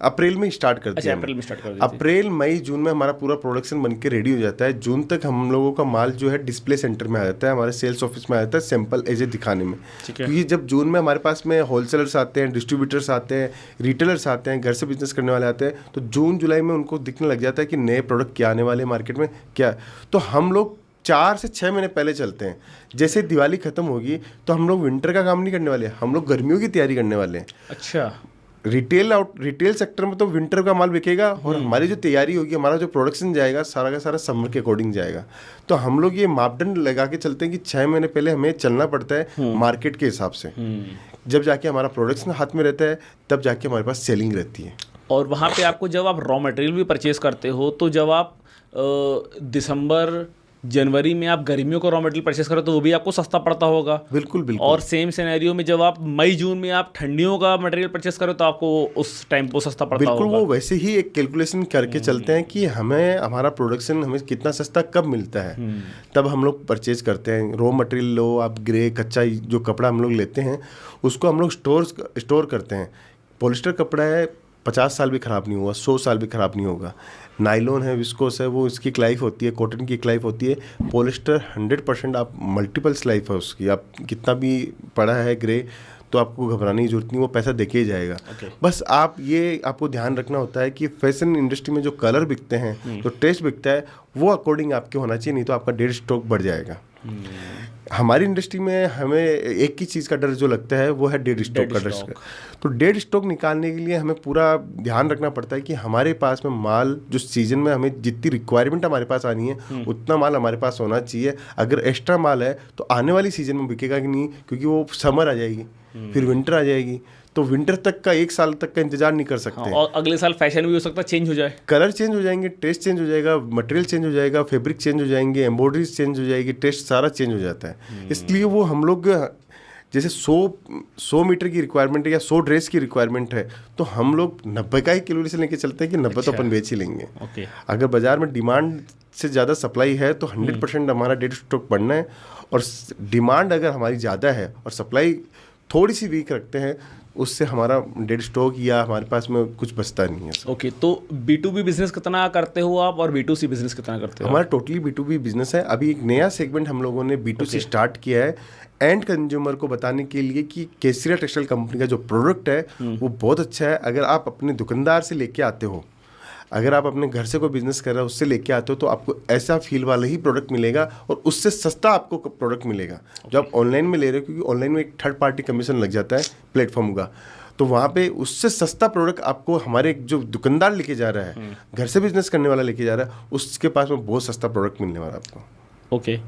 अप्रैल में स्टार्ट कर दिया।
अप्रैल में स्टार्ट कर दिया। अप्रैल मई जून में हमारा पूरा प्रोडक्शन बन के रेडी हो जाता है। जून तक हम लोगों का माल जो है डिस्प्ले सेंटर में आ जाता है, हमारे सेल्स ऑफिस में आ जाता है सैंपल एज ए दिखाने में। क्योंकि जब जून में हमारे पास में होलसेलर्स आते हैं, डिस्ट्रीब्यूटर्स आते हैं, रिटेलर्स आते हैं, घर से बिजनेस करने वाले आते हैं, तो जून जुलाई में उनको दिखने लग जाता है कि नए प्रोडक्ट क्या आने वाले मार्केट में क्या। तो हम लोग 4 से 6 महीने पहले चलते हैं। जैसे दिवाली खत्म होगी तो हम लोग विंटर का काम नहीं करने वाले, हम लोग गर्मियों की तैयारी करने वाले हैं।
अच्छा,
रिटेल सेक्टर में तो विंटर का माल बिकेगा और हमारी जो तैयारी होगी, हमारा जो प्रोडक्शन जाएगा सारा का सारा समर के अकॉर्डिंग जाएगा। तो हम लोग ये मापदंड लगा के चलते हैं कि 6 महीने पहले हमें चलना पड़ता है मार्केट के हिसाब से। जब जाके हमारा प्रोडक्शन हाथ में रहता है तब जाके हमारे पास सेलिंग रहती है।
और वहाँ पे आपको जब आप रॉ मटेरियल भी परचेज करते हो तो जब आप दिसंबर जनवरी में आप गर्मियों का रॉ मटेरियल परचेस करो तो वो भी आपको सस्ता पड़ता होगा।
बिल्कुल बिल्कुल।
और सेम सिनेरियो में जब आप मई जून में आप ठंडियों का मटेरियल परचेस करो तो आपको उस टाइम पे सस्ता पड़ता होगा।
बिल्कुल, वो वैसे ही एक कैलकुलेशन करके चलते हैं कि हमें हमारा प्रोडक्शन हमें कितना सस्ता कब मिलता है, तब हम लोग परचेज करते हैं। रॉ मटेरियल लो आप, ग्रे कच्चा जो कपड़ा हम लोग लेते हैं उसको हम लोग स्टोर करते हैं। पॉलिस्टर कपड़ा है, 50 साल भी ख़राब नहीं होगा, 100 साल भी ख़राब नहीं होगा। नाइलॉन है, विस्कोस है, वो इसकी लाइफ होती है, कॉटन की लाइफ होती है। पॉलिस्टर 100% आप मल्टीपल्स लाइफ है उसकी। आप कितना भी पड़ा है ग्रे तो आपको घबराने की जरूरत नहीं, वो पैसा देके ही जाएगा। बस आप ये आपको ध्यान रखना होता है कि फैशन इंडस्ट्री में जो कलर बिकते हैं, जो टेस्ट बिकता है, वो अकॉर्डिंग आपके होना चाहिए, नहीं तो आपका डेड स्टॉक बढ़ जाएगा। हमारी इंडस्ट्री में हमें एक ही चीज़ का डर जो लगता है वो है डेड स्टॉक का डर। तो डेड स्टॉक निकालने के लिए हमें पूरा ध्यान रखना पड़ता है कि हमारे पास में माल जो सीजन में हमें जितनी रिक्वायरमेंट हमारे पास आनी है उतना माल हमारे पास होना चाहिए। अगर एक्स्ट्रा माल है तो आने वाली सीजन में बिकेगा कि नहीं, क्योंकि वो समर आ जाएगी, फिर विंटर आ जाएगी, तो विंटर तक का 1 साल तक का इंतजार नहीं कर सकते।
हाँ, और अगले साल फैशन भी हो सकता है चेंज हो जाए,
कलर चेंज हो जाएंगे, टेस्ट चेंज हो जाएगा, मटेरियल चेंज हो जाएगा, फैब्रिक चेंज हो जाएंगे, एम्ब्रॉयडरीज चेंज हो जाएगी, टेस्ट सारा चेंज हो जाता है। इसलिए वो हम लोग जैसे 100 मीटर की रिक्वायरमेंट है या 100 ड्रेस की रिक्वायरमेंट है तो हम लोग 90 का ही किलो से लेके चलते हैं कि 90 तो अपन बेच ही लेंगे। अगर बाजार में डिमांड से ज़्यादा सप्लाई है तो 100% हमारा डेड स्टॉक बढ़ना है। और डिमांड अगर हमारी ज़्यादा है और सप्लाई थोड़ी सी वीक रखते हैं, उससे हमारा डेड स्टॉक या हमारे पास में कुछ बचता नहीं है।
ओके, तो B2B बिजनेस कितना करते हो आप और B2C बिजनेस कितना करते हो?
हमारा टोटली B2B बिजनेस है। अभी एक नया सेगमेंट हम लोगों ने B2C स्टार्ट किया है, एंड कंज्यूमर को बताने के लिए कि केसरिया टेक्सटाइल कंपनी का जो प्रोडक्ट है वो बहुत अच्छा है। अगर आप अपने दुकानदार से लेके आते हो, अगर आप अपने घर से कोई बिजनेस कर रहे हो उससे लेके आते हो, तो आपको ऐसा फील वाला ही प्रोडक्ट मिलेगा और उससे सस्ता आपको प्रोडक्ट मिलेगा जो आप ऑनलाइन में ले रहे हो, क्योंकि ऑनलाइन में एक थर्ड पार्टी कमीशन लग जाता है प्लेटफॉर्म का। तो वहाँ पे उससे सस्ता प्रोडक्ट आपको हमारे जो दुकानदार लेके जा रहा है, घर से बिजनेस करने वाला लेके जा रहा है, उसके पास में बहुत सस्ता प्रोडक्ट मिलने वाला आपको।
ओके,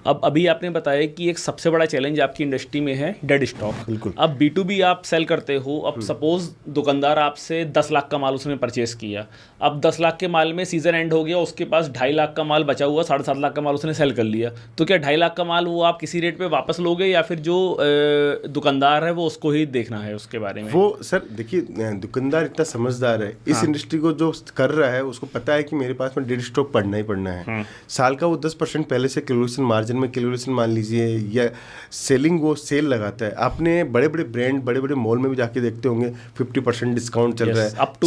अब अभी आपने बताया कि एक सबसे बड़ा चैलेंज आपकी इंडस्ट्री में है डेड स्टॉक।
बिल्कुल।
अब B2B आप सेल करते हो, अब सपोज दुकानदार आपसे 10 लाख का माल उसने परचेस किया, अब 10 लाख के माल में सीजन एंड हो गया, उसके पास 2.5 लाख का माल बचा हुआ, 7.5 लाख का माल उसने सेल कर लिया, तो क्या 2.5 लाख का माल वो आप किसी रेट पे वापस लोगे या फिर जो दुकानदार है वो उसको ही देखना है उसके बारे में?
वो सर देखिए, दुकानदार इतना समझदार है, इस इंडस्ट्री को जो कर रहा है उसको पता है कि मेरे पास में डेड स्टॉक पड़ना ही पड़ना है। साल का वो 10% पहले से कैलकुलेशन, मार्जिन में कैलकुलेशन मान लीजिए, या सेलिंग वो सेल लगाता है। आपने बड़े बड़े ब्रांड, बड़े बड़े मॉल में भी जाके देखते होंगे 50% डिस्काउंट चल रहा है,
अप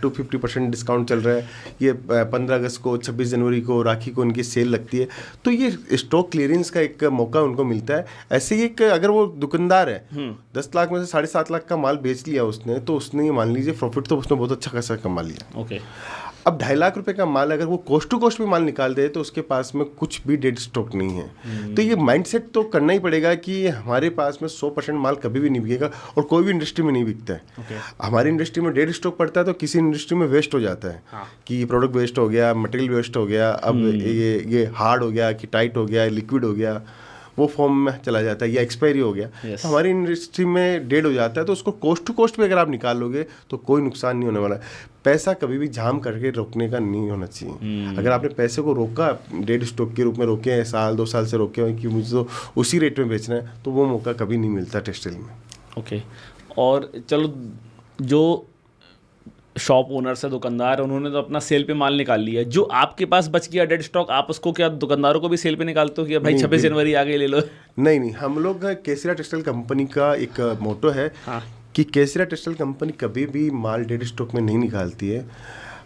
टू
50% डिस्काउंट चल रहा है। ये 15 अगस्त को, 26 जनवरी को, राखी को उनकी सेल लगती है, तो ये स्टॉक क्लियरेंस का एक मौका उनको मिलता है। ऐसे ही एक अगर वो दुकानदार है 10 लाख में से 7.5 लाख का माल बेच लिया उसने, तो उसने ये मान लीजिए प्रॉफिट तो उसने बहुत अच्छा खासा कमा लिया।
ओके,
अब 2.5 लाख रुपए का माल अगर वो कोस्ट टू कोस्ट भी माल निकाल दे तो उसके पास में कुछ भी डेड स्टॉक नहीं है। तो ये माइंडसेट तो करना ही पड़ेगा कि हमारे पास में 100% माल कभी भी नहीं बिकेगा और कोई भी इंडस्ट्री में नहीं बिकता है। हमारी इंडस्ट्री में डेड स्टॉक पड़ता है तो किसी इंडस्ट्री में वेस्ट हो जाता है। कि प्रोडक्ट वेस्ट हो गया, मटेरियल वेस्ट हो गया, अब ये हार्ड हो गया कि टाइट हो गया, लिक्विड हो गया, वो फॉर्म में चला जाता है या एक्सपायरी हो गया। तो हमारी इंडस्ट्री में डेड हो जाता है, तो उसको कोस्ट टू कोस्ट भी अगर आप निकाल लोगे तो कोई नुकसान नहीं होने वाला है। पैसा कभी भी जाम करके रोकने का नहीं होना चाहिए। अगर आपने पैसे को रोका, डेड स्टॉक के रूप में रोके हैं, 1-2 साल से रोके हैं कि मुझे तो उसी रेट में बेचना है, तो वो मौका कभी नहीं मिलता टेक्सटाइल में।
ओके, और चलो जो शॉप ओनर्स है, दुकानदार, उन्होंने तो अपना सेल पे माल निकाल लिया, जो आपके पास बच गया डेड स्टॉक, आप उसको क्या दुकानदारों को भी सेल पे निकालते हो कि भाई 26 जनवरी आ गई ले लो?
नहीं, हम लोग केसरिया टेक्सटाइल कंपनी का एक मोटो है कि केसरिया टेक्सटाइल कंपनी कभी भी माल डेड स्टॉक में नहीं निकालती है।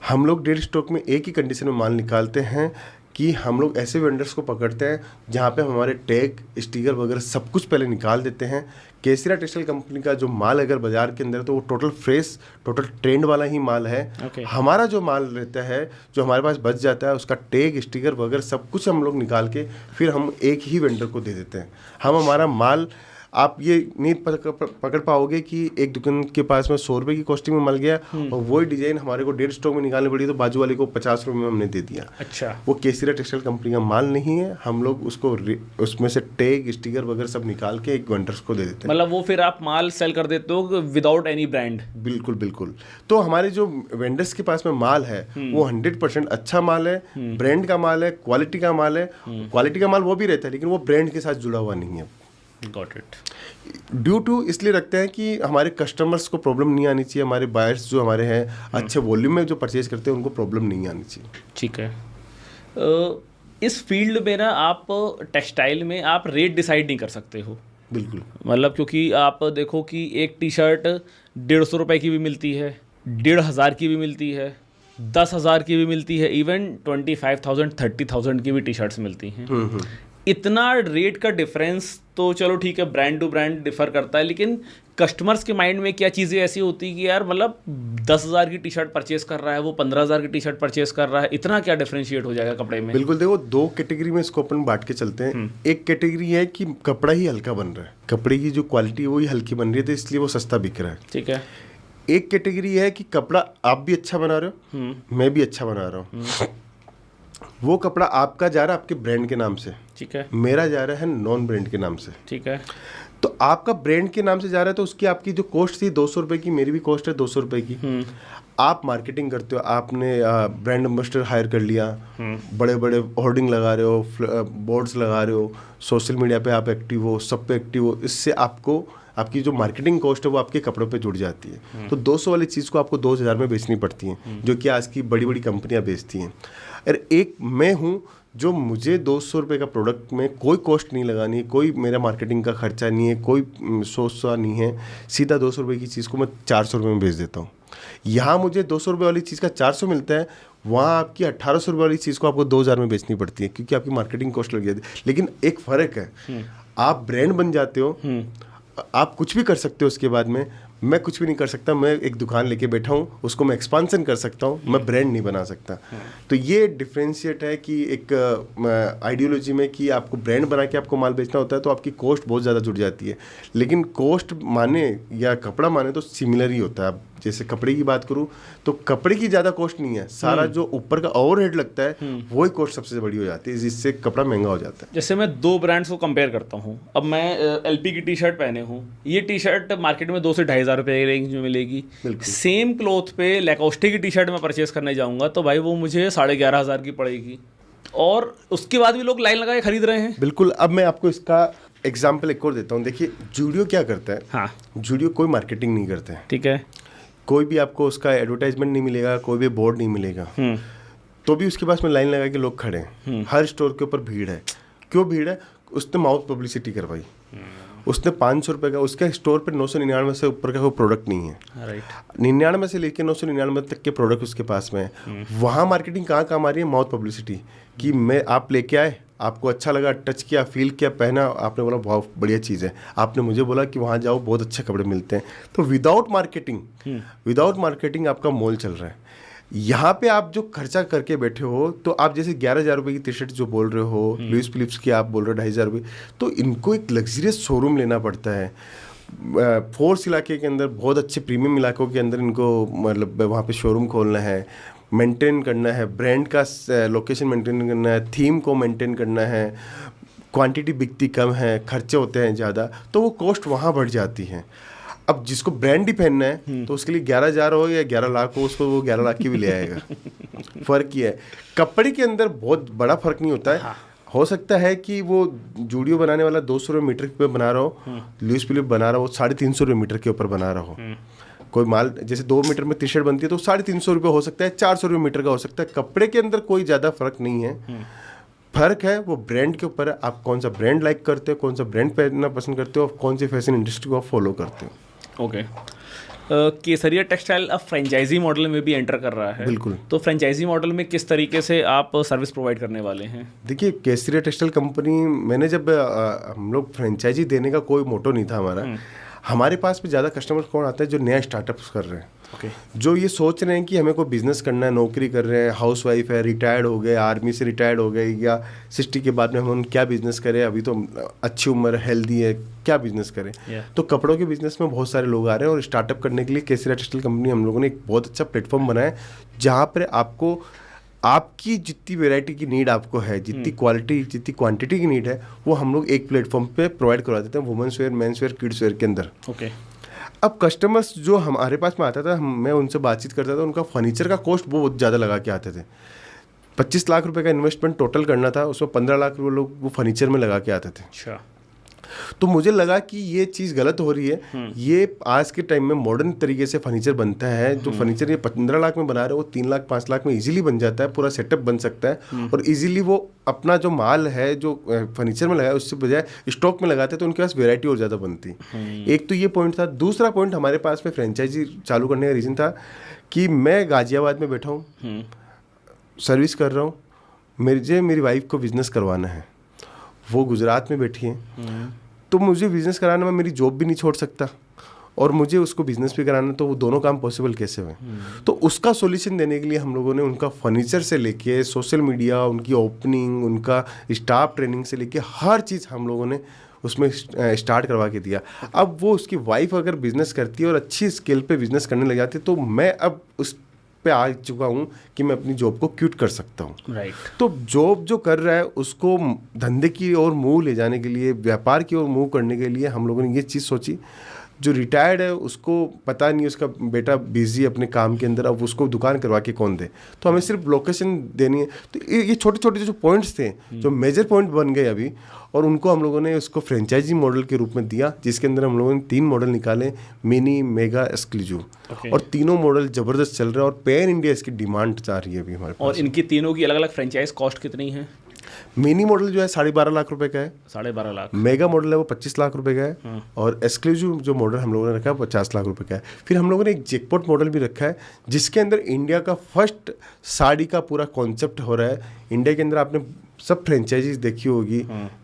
हम लोग डेड स्टॉक में एक ही कंडीशन में माल निकालते हैं कि हम लोग ऐसे वेंडर्स को पकड़ते हैं जहाँ पे हमारे टैग, स्टिकर वगैरह सब कुछ पहले निकाल देते हैं। केसरिया टेक्सटाइल कंपनी का जो माल अगर बाजार के अंदर है तो वो टोटल फ्रेश, टोटल ट्रेंड वाला ही माल है। हमारा जो माल रहता है, जो हमारे पास बच जाता है, उसका टैग, स्टिकर वगैरह सब कुछ हम लोग निकाल के फिर हम एक ही वेंडर को दे देते हैं। हम हमारा माल आप ये नहीं पकड़ पाओगे कि एक दुकान के पास में 100 रुपये की कॉस्टिंग में मिल गया और वही डिजाइन हमारे को 1.5 स्टॉक में निकालनी पड़ी तो बाजू वाले को 50 रुपये में हमने दे दिया।
अच्छा,
वो केसरिया टेक्सटाइल कंपनी का माल नहीं है, हम लोग उसको उसमें से टैग स्टिकर वगैरह सब निकाल के एक वेंडर्स को दे देते हैं।
मतलब वो फिर आप माल सेल कर देते हो विदाउट एनी ब्रांड?
बिल्कुल बिल्कुल। तो हमारे जो वेंडर्स के पास में माल है वो 100% अच्छा माल है, ब्रांड का माल है, क्वालिटी का माल है। क्वालिटी का माल वो भी रहता है लेकिन वो ब्रांड के साथ जुड़ा हुआ नहीं है।
Got it.
ड्यू टू इसलिए रखते हैं कि हमारे कस्टमर्स को प्रॉब्लम नहीं आनी चाहिए, हमारे बायर्स जो हमारे हैं अच्छे वॉल्यूम में जो परचेज करते हैं उनको प्रॉब्लम नहीं आनी चाहिए।
ठीक है। इस फील्ड में ना आप टेक्सटाइल में आप रेट डिसाइड नहीं कर सकते हो।
बिल्कुल।
मतलब क्योंकि आप देखो कि एक टी शर्ट 150 रुपये की भी मिलती है, 1500 की भी मिलती है, 10,000 की भी मिलती है, इवन 25,000 30,000 की भी टी शर्ट्स मिलती हैं। इतना रेट का डिफरेंस तो चलो ठीक है, ब्रांड टू ब्रांड डिफर करता है, लेकिन कस्टमर्स के माइंड में क्या चीज़ें ऐसी होती है कि यार मतलब 10,000 की टी शर्ट परचेस कर रहा है, वो 15,000 की टी शर्ट परचेस कर रहा है, इतना क्या डिफरेंशिएट हो जाएगा कपड़े में?
बिल्कुल। देखो, 2 कैटेगरी में इसको अपन बांट के चलते हैं। एक कैटेगरी है कि कपड़ा ही हल्का बन रहा है, कपड़े की जो क्वालिटी है वो ही हल्की बन रही है तो इसलिए वो सस्ता बिक रहा है।
ठीक है।
एक कैटेगरी है कि कपड़ा आप भी अच्छा बना रहे हो, मैं भी अच्छा बना रहा हूँ, वो कपड़ा आपका जा रहा है आपके ब्रांड के नाम से,
ठीक है,
मेरा जा रहा है नॉन ब्रांड के नाम से।
ठीक है।
तो आपका ब्रांड के नाम से जा रहा है तो उसकी आपकी जो कॉस्ट थी 200 रुपये की, मेरी भी कॉस्ट है 200 रुपये की। आप मार्केटिंग करते हो, आपने ब्रांड एम्बेसडर हायर कर लिया, बड़े बड़े होर्डिंग लगा रहे हो, बोर्ड्स लगा रहे हो, सोशल मीडिया पे आप एक्टिव हो, सब पे एक्टिव हो, इससे आपको आपकी जो मार्केटिंग कॉस्ट है वो आपके कपड़ों पे जुड़ जाती है। तो 200 वाली चीज़ को आपको 2,000 में बेचनी पड़ती है, जो कि आज की बड़ी बड़ी कंपनियां बेचती हैं। और एक मैं हूँ जो मुझे 200 रुपये का प्रोडक्ट में कोई कॉस्ट नहीं लगानी, कोई मेरा मार्केटिंग का खर्चा नहीं है, कोई सोचा नहीं है, सीधा 200 रुपये की चीज़ को मैं 400 रुपये में बेच देता हूँ। यहाँ मुझे 200 रुपये वाली चीज़ का 400 मिलता है, वहाँ आपकी 1800 रुपये वाली चीज़ को आपको 2,000 में बेचनी पड़ती है क्योंकि आपकी मार्केटिंग कॉस्ट लग जाती है। लेकिन एक फ़र्क है, आप ब्रांड बन जाते हो, आप कुछ भी कर सकते हो उसके बाद में। मैं कुछ भी नहीं कर सकता, मैं एक दुकान लेके बैठा हूँ, उसको मैं एक्सपांसन कर सकता हूँ, मैं ब्रांड नहीं बना सकता। तो ये डिफ्रेंशिएट है कि एक आइडियोलॉजी में कि आपको ब्रांड बना के आपको माल बेचना होता है तो आपकी कॉस्ट बहुत ज़्यादा जुड़ जाती है। लेकिन कॉस्ट माने या कपड़ा माने तो सिमिलर ही होता है। अब जैसे कपड़े की बात करूँ तो कपड़े की ज़्यादा कॉस्ट नहीं है, सारा जो ऊपर का ओवरहेड लगता है वही कॉस्ट सबसे बड़ी हो जाती है, जिससे कपड़ा महंगा हो जाता है।
जैसे मैं 2 ब्रांड्स को कंपेयर करता हूँ, अब मैं एलपी की टी शर्ट पहने हूँ, ये टी शर्ट मार्केट में 2 से 2,500 रुपये की रेंज में मिलेगी। सेम क्लॉथ पे लैकोस्टे की टी शर्ट में परचेस करने जाऊँगा तो भाई वो मुझे 11,500 की पड़ेगी, और उसके बाद भी लोग लाइन लगा के खरीद रहे हैं।
बिल्कुल। अब मैं आपको इसका एग्जाम्पल एक और देता हूँ। देखिए, जूडियो क्या करता है?
हाँ,
जूडियो कोई मार्केटिंग नहीं करते हैं,
ठीक है,
कोई भी आपको उसका एडवर्टाइजमेंट नहीं मिलेगा, कोई भी बोर्ड नहीं मिलेगा, तो भी उसके पास में लाइन लगा के लोग खड़े हैं। हर स्टोर के ऊपर भीड़ है। क्यों भीड़ है? उसने माउथ पब्लिसिटी करवाई, उसने 500 रुपये का, उसके स्टोर पर 999 से ऊपर का कोई प्रोडक्ट नहीं है।
राइट।
99 से लेकर 999 तक के प्रोडक्ट उसके पास में है। वहाँ मार्केटिंग कहाँ काम आ रही है? Mouth publicity. कि मैं आप लेके आए, आपको अच्छा लगा, टच किया, फील किया, पहना, आपने बोला बहुत बढ़िया चीज़ है, आपने मुझे बोला कि वहाँ जाओ बहुत अच्छे कपड़े मिलते हैं। तो विदाउट मार्केटिंग आपका मॉल चल रहा है। यहाँ पे आप जो खर्चा करके बैठे हो, तो आप जैसे 11,000 रुपये की टी शर्ट जो बोल रहे हो, लुइस फिलिप्स की आप बोल रहे हो 2,500 रुपये, तो इनको एक लग्जरियस शोरूम लेना पड़ता है। फोर्स इलाके के अंदर, बहुत अच्छे प्रीमियम इलाकों के अंदर इनको मतलब वहाँ पे शोरूम खोलना है, मेंटेन करना है, ब्रांड का लोकेशन मेंटेन करना है, थीम को मेंटेन करना है, क्वांटिटी बिकती कम है, खर्चे होते हैं ज़्यादा, तो वो कॉस्ट वहाँ बढ़ जाती है। अब जिसको ब्रांड ही पहनना है तो उसके लिए 11,000 हो या 11 लाख हो, उसको वो 11 लाख की भी ले आएगा। फ़र्क ये है। कपड़े के अंदर बहुत बड़ा फ़र्क नहीं होता है। हाँ। हो सकता है कि वो जूडियो बनाने वाला 200 रुपये मीटर पे बना रहा हो, लुइस फिलिप बना रहा हो 350 रुपये मीटर के ऊपर बना रहा हो। कोई माल जैसे 2 मीटर में टी शर्ट बनती है तो 350 रुपये हो सकता है, 400 रुपये मीटर का हो सकता है। कपड़े के अंदर कोई ज़्यादा फ़र्क नहीं है। फ़र्क है वो ब्रांड के ऊपर है, आप कौन सा ब्रांड लाइक करते हो, कौन सा ब्रांड पहनना पसंद करते हो, कौन सी फैशन इंडस्ट्री को आप फॉलो करते हो।
ओके। केसरिया टेक्सटाइल अब फ्रेंचाइजी मॉडल में भी एंटर कर रहा है।
बिल्कुल।
तो फ्रेंचाइजी मॉडल में किस तरीके से आप सर्विस प्रोवाइड करने वाले हैं? देखिए,
केसरिया टेक्सटाइल कंपनी, मैंने जब हम लोग फ्रेंचाइजी देने का कोई मोटो नहीं था हमारा। हमारे पास भी ज़्यादा कस्टमर कौन आता है? जो नया स्टार्टअप्स कर रहे हैं।
ओके।
जो ये सोच रहे हैं कि हमें कोई बिजनेस करना है, नौकरी कर रहे हैं, हाउस वाइफ है, रिटायर्ड हो गए, आर्मी से रिटायर्ड हो गए, या 60 के बाद में हम क्या बिजनेस करें, अभी तो अच्छी उम्र हेल्दी है, क्या बिजनेस करें। तो कपड़ों के बिजनेस में बहुत सारे लोग आ रहे हैं, और स्टार्टअप करने के लिए केसरिया टेक्सटाइल कंपनी हम लोगों ने एक बहुत अच्छा प्लेटफॉर्म बनाया है, जहाँ पर आपको आपकी जितनी वैरायटी की नीड आपको है, जितनी क्वालिटी जितनी क्वांटिटी की नीड है, वो हम लोग एक प्लेटफॉर्म पे प्रोवाइड करवा देते हैं, women's wear, men's wear, kids where के अंदर।
ओके।
अब कस्टमर्स जो हमारे पास में आता था, मैं उनसे बातचीत करता था, उनका फर्नीचर का कॉस्ट बहुत ज़्यादा लगा के आते थे। 25 लाख रुपए का इन्वेस्टमेंट टोटल करना था, उसमें 15 लाख रुपए लोग वो फर्नीचर में लगा के आते थे।
अच्छा।
तो मुझे लगा कि ये चीज़ गलत हो रही है। ये आज के टाइम में मॉडर्न तरीके से फर्नीचर बनता है, जो फर्नीचर ये 15 लाख में बना रहे हो, वो 3 लाख 5 लाख में इजीली बन जाता है, पूरा सेटअप बन सकता है, और इजीली वो अपना जो माल है जो फर्नीचर में लगाया उससे बजाय स्टॉक में लगाते, तो उनके पास वेरायटी और ज़्यादा बनती। एक तो ये पॉइंट था। दूसरा पॉइंट, हमारे पास में फ्रेंचाइजी चालू करने का रीज़न था कि मैं गाजियाबाद में बैठा हूँ, सर्विस कर रहा हूँ, मेरी वाइफ को बिज़नेस करवाना है, वो गुजरात में बैठी है, तो मुझे बिज़नेस कराने में मेरी जॉब भी नहीं छोड़ सकता, और मुझे उसको बिज़नेस भी कराना, तो वो दोनों काम पॉसिबल कैसे हुए। तो उसका सॉल्यूशन देने के लिए हम लोगों ने उनका फर्नीचर से लेके सोशल मीडिया, उनकी ओपनिंग, उनका स्टाफ ट्रेनिंग से लेके हर चीज़ हम लोगों ने उसमें स्टार्ट करवा के दिया। अब वो उसकी वाइफ अगर बिज़नेस करती है और अच्छी स्केल पे बिज़नेस करने लग जाती है, तो मैं अब उस पे आ चुका हूँ कि मैं अपनी जॉब को क्विट कर सकता हूँ।
राइट।
तो जॉब जो कर रहा है उसको धंधे की ओर मुंह ले जाने के लिए, व्यापार की ओर मुंह करने के लिए हम लोगों ने ये चीज़ सोची। जो रिटायर्ड है उसको पता नहीं, उसका बेटा बिजी अपने काम के अंदर, अब उसको दुकान करवा के कौन दे, तो हमें सिर्फ लोकेशन देनी है। तो ये छोटे छोटे जो पॉइंट्स थे, जो मेजर पॉइंट बन गए अभी, और उनको हम लोगों ने उसको फ्रेंचाइजी मॉडल के रूप में दिया, जिसके अंदर हम लोगों ने 3 मॉडल निकाले, मिनी, मेगा, एक्सक्लूसिव। और तीनों मॉडल ज़बरदस्त चल रहे हैं, और पैन इंडिया इसकी डिमांड चाह रही है अभी हमारे पास।
और इनकी तीनों की अलग अलग फ्रेंचाइज कॉस्ट कितनी है?
मिनी मॉडल जो है 12.5 लाख रुपए का है,
12.5 लाख।
मेगा मॉडल है वो 25 लाख रुपए का है, और एक्सक्लूसिव जो मॉडल हम लोगों ने रखा है 50 लाख रुपए का है। फिर हम लोगों ने एक जैकपॉट मॉडल भी रखा है, जिसके अंदर इंडिया का फर्स्ट साड़ी का पूरा कॉन्सेप्ट हो रहा है। इंडिया के अंदर आपने सब फ्रेंचाइजीज देखी होगी,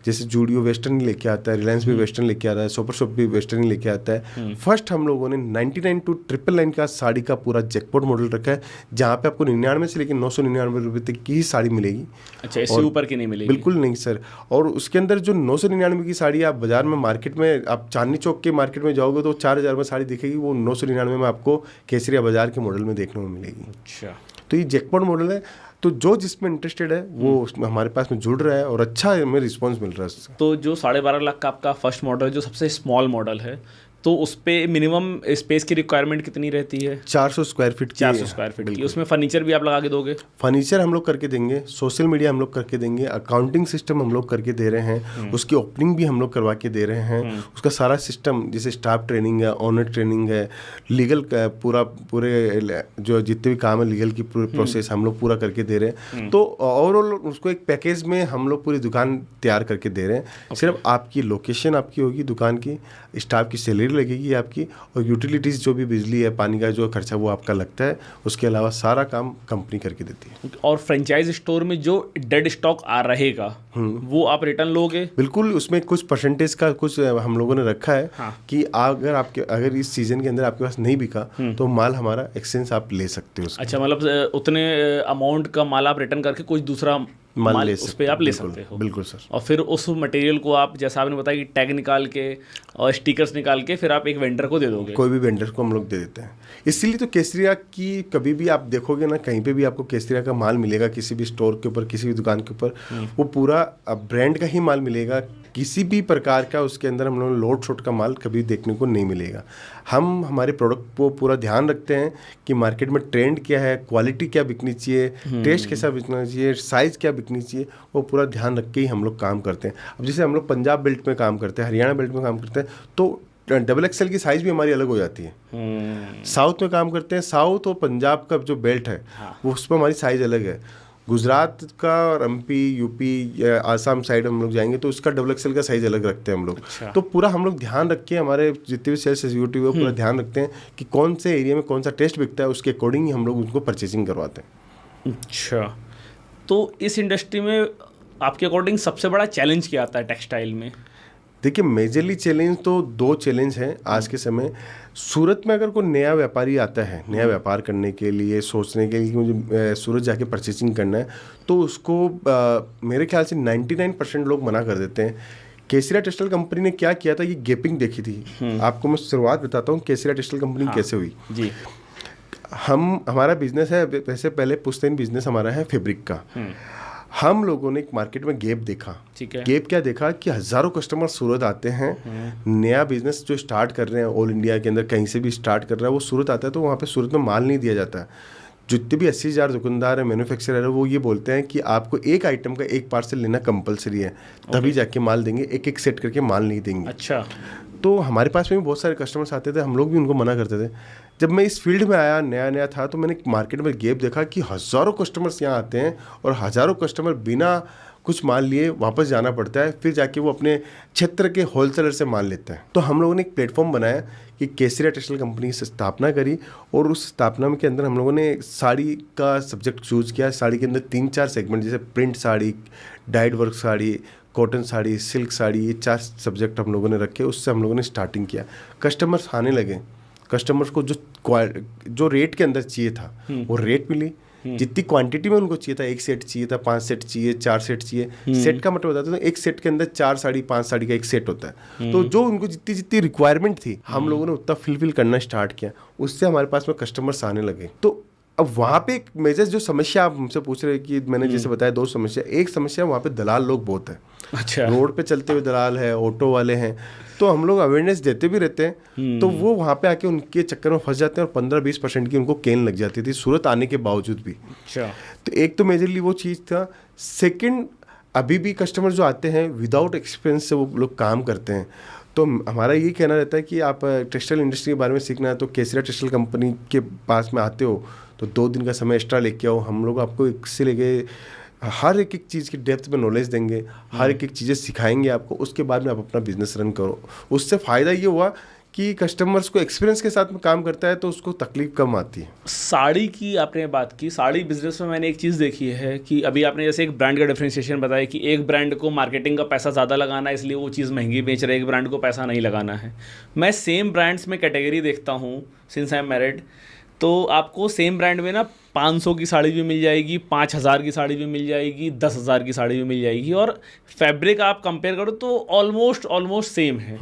जैसे जूडियो वेस्टर्न लेके आता है, रिलायंस भी वेस्टर्न लेके आता है, सुपर शॉप भी वेस्टर्न लेके आता है। फर्स्ट हम लोगों ने 99 to 999 का साड़ी का पूरा जैकपॉट मॉडल रखा है, जहाँ पे आपको 99 से लेकर 999 रुपये तक की ही साड़ी मिलेगी।
अच्छा, इससे ऊपर की नहीं मिलेगी?
बिल्कुल नहीं सर। और उसके अंदर जो 999 की साड़ी आप बाजार में मार्केट में, आप चांदनी चौक के मार्केट में जाओगे तो 4000 में साड़ी दिखेगी, वो 999 में आपको केसरिया बाजार के मॉडल में देखने को मिलेगी।
अच्छा।
तो ये जैकपॉट मॉडल है, तो जो जिसमें इंटरेस्टेड है वो उसमें हमारे पास में जुड़ रहा है, और अच्छा हमें रिस्पॉन्स मिल रहा है उससे।
तो जो 12.5 लाख का आपका फर्स्ट मॉडल है, जो सबसे स्मॉल मॉडल है, तो उस पे मिनिमम स्पेस की रिक्वायरमेंट कितनी रहती है?
400 स्क्वायर फीट की।
400 स्क्वायर फीट की। उसमें फर्नीचर भी आप लगा के दोगे?
फर्नीचर हम लोग करके देंगे, सोशल मीडिया हम लोग करके देंगे, अकाउंटिंग सिस्टम हम लोग करके दे रहे हैं, उसकी ओपनिंग भी हम लोग करवा के दे रहे हैं, उसका सारा सिस्टम, जैसे स्टाफ ट्रेनिंग है, ऑनर ट्रेनिंग है, लीगल पूरे जो जितने भी काम है लीगल की पूरी प्रोसेस हम लोग पूरा करके दे रहे हैं। तो ओवरऑल उसको एक पैकेज में हम लोग पूरी दुकान तैयार करके दे रहे हैं। सिर्फ आपकी लोकेशन आपकी होगी दुकान की, स्टाफ की सैलरी लगेगी आपकी, और यूटिलिटीज़ जो भी बिजली है, पानी का जो खर्चा वो आपका लगता है, उसके अलावा सारा काम कंपनी करके देती है।
और फ्रेंचाइज स्टोर में जो डेड स्टॉक आ रहेगा वो आप रिटर्न लोगे?
बिल्कुल, उसमें कुछ परसेंटेज का कुछ हम लोगों ने रखा है।
हाँ।
कि अगर इस सीजन के अंदर आपके पास नहीं बिका तो माल हमारा एक्सचेंज आप ले सकते हो।
अच्छा, मतलब उतने अमाउंट का माल आप रिटर्न करके कोई दूसरा माल उस पर आप ले सकते हो?
बिल्कुल सर।
और फिर उस मटेरियल को आप, जैसा आपने बताया कि टैग निकाल के और स्टिकर्स निकाल के फिर आप एक वेंडर को दे दोगे?
कोई भी वेंडर को हम लोग दे देते हैं। इसीलिए तो केसरिया की कभी भी आप देखोगे ना, कहीं पे भी आपको केसरिया का माल मिलेगा, किसी भी स्टोर के ऊपर, किसी भी दुकान के ऊपर, वो पूरा ब्रांड का ही माल मिलेगा। किसी भी प्रकार का उसके अंदर हम लोग लोड शॉट का माल कभी देखने को नहीं मिलेगा। हम हमारे प्रोडक्ट को पूरा ध्यान रखते हैं कि मार्केट में ट्रेंड क्या है, क्वालिटी क्या बिकनी चाहिए, टेस्ट कैसा बिकना चाहिए, साइज़ क्या बिकनी चाहिए, वो पूरा ध्यान रख के ही हम लोग काम करते हैं। अब जैसे हम लोग पंजाब बेल्ट में काम करते हैं, हरियाणा बेल्ट में काम करते हैं, तो XXL की साइज़ भी हमारी अलग हो जाती है। साउथ में काम करते हैं, साउथ और पंजाब का जो बेल्ट है वो उसमें हमारी साइज़ अलग है। गुजरात का और MP, UP, आसाम साइड हम लोग जाएंगे तो उसका XXL का साइज़ अलग रखते हैं हम लोग।
अच्छा।
तो पूरा हम लोग ध्यान रख के, हमारे जितने भी सेल्स एग्जीक्यूटिव है पूरा ध्यान रखते हैं कि कौन से एरिया में कौन सा टेस्ट बिकता है, उसके अकॉर्डिंग ही हम लोग उनको परचेसिंग करवाते हैं।
अच्छा, तो इस इंडस्ट्री में आपके अकॉर्डिंग सबसे बड़ा चैलेंज क्या आता है टेक्सटाइल में?
देखिए मेजरली चैलेंज तो 2 चैलेंज हैं आज के समय। सूरत में अगर कोई नया व्यापारी आता है नया व्यापार करने के लिए, सोचने के लिए कि मुझे सूरत जाके परचेसिंग करना है, तो उसको मेरे ख्याल से 99% लोग मना कर देते हैं। केसरिया टेक्सटाइल कंपनी ने क्या किया था, ये गैपिंग देखी थी। आपको मैं शुरुआत बताता हूँ केसरिया टेक्सटाइल कंपनी कैसे हुई
जी।
हमारा बिजनेस है, वैसे पहले पुश्तैनी बिजनेस हमारा है फैब्रिक का। हम लोगों ने एक मार्केट में गैप देखा।
ठीक है।
गैप क्या देखा कि हज़ारों कस्टमर सूरत आते हैं, नया बिजनेस जो स्टार्ट कर रहे हैं ऑल इंडिया के अंदर कहीं से भी स्टार्ट कर रहा है, वो सूरत आता है तो वहाँ पे सूरत में माल नहीं दिया जाता है। जितने भी 80,000 दुकानदार हैं, मैन्युफैक्चरर है, वो ये बोलते हैं कि आपको एक आइटम का एक पार्सल लेना कंपलसरी है, तभी जाके माल देंगे, एक एक सेट करके माल नहीं देंगे।
अच्छा।
तो हमारे पास में भी बहुत सारे कस्टमर्स आते थे, हम लोग भी उनको मना करते थे। जब मैं इस फील्ड में आया, नया नया था, तो मैंने मार्केट में गैप देखा कि हज़ारों कस्टमर्स यहाँ आते हैं और हज़ारों कस्टमर बिना कुछ माल लिए वापस जाना पड़ता है, फिर जाके वो अपने क्षेत्र के होलसेलर से माल लेता है। तो हम लोगों ने एक प्लेटफॉर्म बनाया कि केसरिया टेक्सटाइल कंपनी से स्थापना करी, और उस स्थापना के अंदर हम लोगों ने साड़ी का सब्जेक्ट चूज़ किया। साड़ी के अंदर 3-4 सेगमेंट, जैसे print sari, died work sari, cotton sari, silk sari, ये 4 सब्जेक्ट हम लोगों ने रखे। उससे हम लोगों ने स्टार्टिंग किया। कस्टमर्स आने लगे, कस्टमर्स को जो रेट के अंदर चाहिए था वो रेट मिली, जितनी क्वांटिटी में उनको चाहिए था, 1 सेट चाहिए था, 5 सेट चाहिए, 4 सेट चाहिए। सेट का मतलब बताता है, तो 1 सेट के अंदर 4 साड़ी, 5 साड़ी का एक सेट होता है। तो जो उनको जितनी जितनी रिक्वायरमेंट थी, हम लोगों ने उतना फिल करना स्टार्ट किया। उससे हमारे पास में कस्टमर्स आने लगे। तो अब वहाँ पे एक मेजर जो समस्या आप हमसे पूछ रहे हैं कि मैंने जैसे बताया 2 समस्या। एक समस्या वहाँ पे दलाल लोग बहुत है।
अच्छा।
रोड पे चलते हुए दलाल है, ऑटो वाले हैं, तो हम लोग अवेयरनेस देते भी रहते हैं, तो वो वहाँ पे आके उनके चक्कर में फंस जाते हैं और 15-20% की उनको केन लग जाती थी सूरत आने के बावजूद भी।
अच्छा।
तो एक तो मेजरली वो चीज़ था। सेकंड, अभी भी कस्टमर जो आते हैं विदाउट एक्सपीरियंस से वो लोग काम करते हैं। तो हमारा ये कहना रहता है कि आप टेक्सटाइल इंडस्ट्री के बारे में सीखना है तो केसरिया टेक्सटाइल कंपनी के पास में आते हो तो 2 दिन का समय एक्स्ट्रा लेके आओ। हम लोग आपको एक से लेके हर एक चीज़ की डेप्थ में नॉलेज देंगे, हर एक चीज़ें सिखाएंगे आपको। उसके बाद में आप अपना बिजनेस रन करो। उससे फ़ायदा ये हुआ कि कस्टमर्स को एक्सपीरियंस के साथ में काम करता है तो उसको तकलीफ कम आती है।
साड़ी की आपने बात की, साड़ी बिजनेस में मैंने एक चीज़ देखी है कि अभी आपने जैसे एक ब्रांड का डिफरेंशिएशन बताया कि एक ब्रांड को मार्केटिंग का पैसा ज़्यादा लगाना है इसलिए वो चीज़ महंगी बेच रहे हैं, एक ब्रांड को पैसा नहीं लगाना है। मैं सेम ब्रांड्स में कैटेगरी देखता हूँ सिंस आई एम मैरिड, तो आपको सेम ब्रांड में ना 500 की साड़ी भी मिल जाएगी, 5000 की साड़ी भी मिल जाएगी, 10,000 की साड़ी भी मिल जाएगी, और फैब्रिक आप कंपेयर करो तो ऑलमोस्ट सेम है।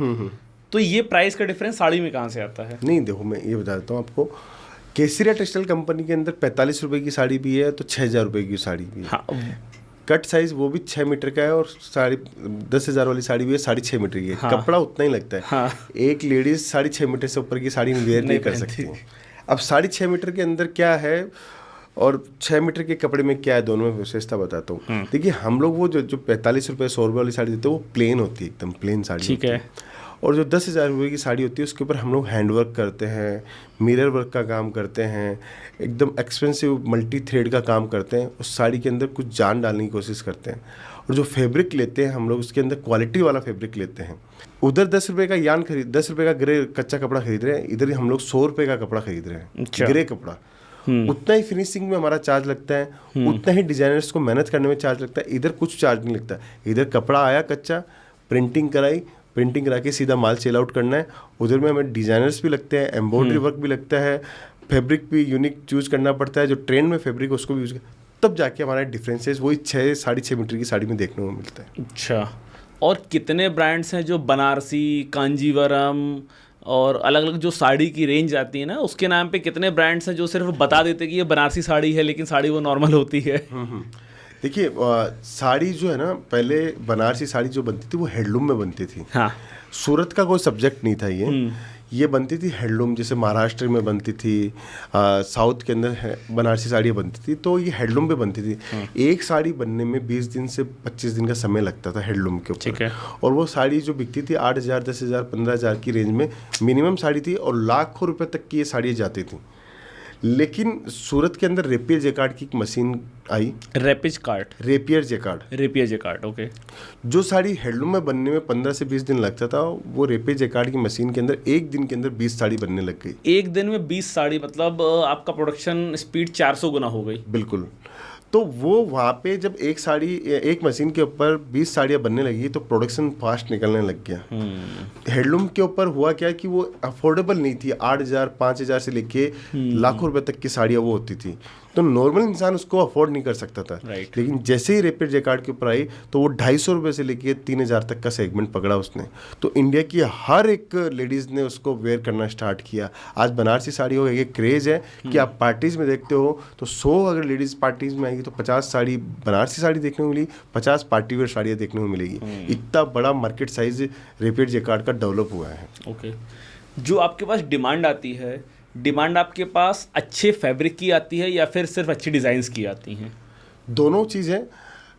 तो ये प्राइस का डिफरेंस साड़ी में कहाँ से आता है?
नहीं, देखो मैं ये बता देता हूँ आपको। केसरिया टेक्सटाइल कंपनी के अंदर 45 रुपये की साड़ी भी है तो 6,000 रुपये की साड़ी भी है।
हाँ।
कट साइज वो भी 6 मीटर का है और 10,000 वाली साड़ी भी है 6.5 मीटर की है।
हाँ।
कपड़ा उतना ही लगता है।
हाँ।
एक लेडीज 6.5 मीटर से ऊपर की साड़ी वेयर नहीं कर सकती। अब 6.5 मीटर के अंदर क्या है और 6 मीटर के कपड़े में क्या है, दोनों में विशेषता बताता हूँ। देखिए हम लोग वो जो 45 रुपये 100 रुपये वाली साड़ी देते हैं वो प्लेन होती है, एकदम प्लेन साड़ी।
ठीक है।
और जो 10,000 रुपये की साड़ी होती है उसके ऊपर हम लोग हैंडवर्क करते हैं, मिरर वर्क का काम करते हैं, एकदम एक्सपेंसिव मल्टी थ्रेड का काम करते हैं। उस साड़ी के अंदर कुछ जान डालने की कोशिश करते हैं। और जो फैब्रिक लेते हैं हम लोग उसके अंदर क्वालिटी वाला फैब्रिक लेते हैं। उधर 10 रुपये का 10 रुपये का ग्रे कच्चा कपड़ा खरीद रहे हैं, इधर हम लोग 100 रुपये का कपड़ा खरीद रहे हैं।
अच्छा।
ग्रे कपड़ा उतना ही फिनिशिंग में हमारा चार्ज लगता है, उतना ही डिजाइनर्स को मेहनत करने में चार्ज लगता है। इधर कुछ चार्ज नहीं लगता। इधर कपड़ा आया कच्चा, प्रिंटिंग कराई, प्रिंटिंग करा के सीधा माल सेल आउट करना है। उधर में हमें डिजाइनर्स भी लगते हैं, एम्ब्रॉयडरी वर्क भी लगता है, फैब्रिक भी यूनिक चूज करना पड़ता है, जो ट्रेंड में फैब्रिक उसको भी यूज कर, तब जाके हमारा डिफरेंसेस वही 6-6.5 मीटर की साड़ी में देखने को मिलता है।
अच्छा। और कितने ब्रांड्स हैं जो बनारसी, कांजीवरम और अलग अलग जो साड़ी की रेंज आती है ना, उसके नाम पे कितने ब्रांड्स हैं जो सिर्फ बता देते हैं कि ये बनारसी साड़ी है लेकिन साड़ी वो नॉर्मल होती है?
देखिए साड़ी जो है ना, पहले बनारसी साड़ी जो बनती थी वो हैंडलूम में बनती थी।
हाँ।
सूरत का कोई सब्जेक्ट नहीं था ये बनती थी हैंडलूम। जैसे महाराष्ट्र में बनती थी, साउथ के अंदर बनारसी साड़ियाँ बनती थी, तो ये हैंडलूम पे बनती थी। एक साड़ी बनने में 20 दिन से 25 दिन का समय लगता था हैंडलूम के ऊपर। और वो साड़ी जो बिकती थी 8,000, 10,000, 15,000 की रेंज में मिनिमम साड़ी थी, और लाखों रुपए तक की ये साड़ियाँ जाती थी। लेकिन सूरत के अंदर रेपियर जेकार्ड की एक मशीन आई। Rapier jacquard, okay. जो साड़ी हैंडलूम में बनने में 15 से 20 दिन लगता था, वो रेपियर जेकार्ड की मशीन के अंदर एक दिन के अंदर 20 साड़ी बनने लग गई।
एक दिन में 20 साड़ी, मतलब आपका प्रोडक्शन स्पीड 400 गुना हो गई।
बिल्कुल। तो वो वहाँ पे जब एक मशीन के ऊपर 20 साड़ियाँ बनने लगी तो प्रोडक्शन फास्ट निकलने लग गया। हैंडलूम के ऊपर हुआ क्या कि वो अफोर्डेबल नहीं थी, 8,000 5,000 से लेके लाखों रुपए तक की साड़ियाँ वो होती थी, तो नॉर्मल इंसान उसको अफोर्ड नहीं कर सकता था। लेकिन जैसे ही रैपिड जैकार्ड के ऊपर आई तो वो 250 रुपये से लेके 3,000 तक का सेगमेंट पकड़ा उसने। तो इंडिया की हर एक लेडीज़ ने उसको वेयर करना स्टार्ट किया। आज बनारसी साड़ियों का ये क्रेज़ है कि आप पार्टीज़ में देखते हो तो 100 अगर लेडीज़ पार्टीज़ में आएगी तो 50 साड़ी बनारसी साड़ी देखने को मिली, 50 पार्टी वेयर साड़ियाँ देखने को मिलेगी। इतना बड़ा मार्केट साइज रैपिड जैकार्ड का डेवलप हुआ है।
ओके, जो आपके पास डिमांड आती है, डिमांड आपके पास अच्छे फैब्रिक की आती है या फिर सिर्फ अच्छी डिज़ाइंस की आती हैं?
दोनों चीज़ें।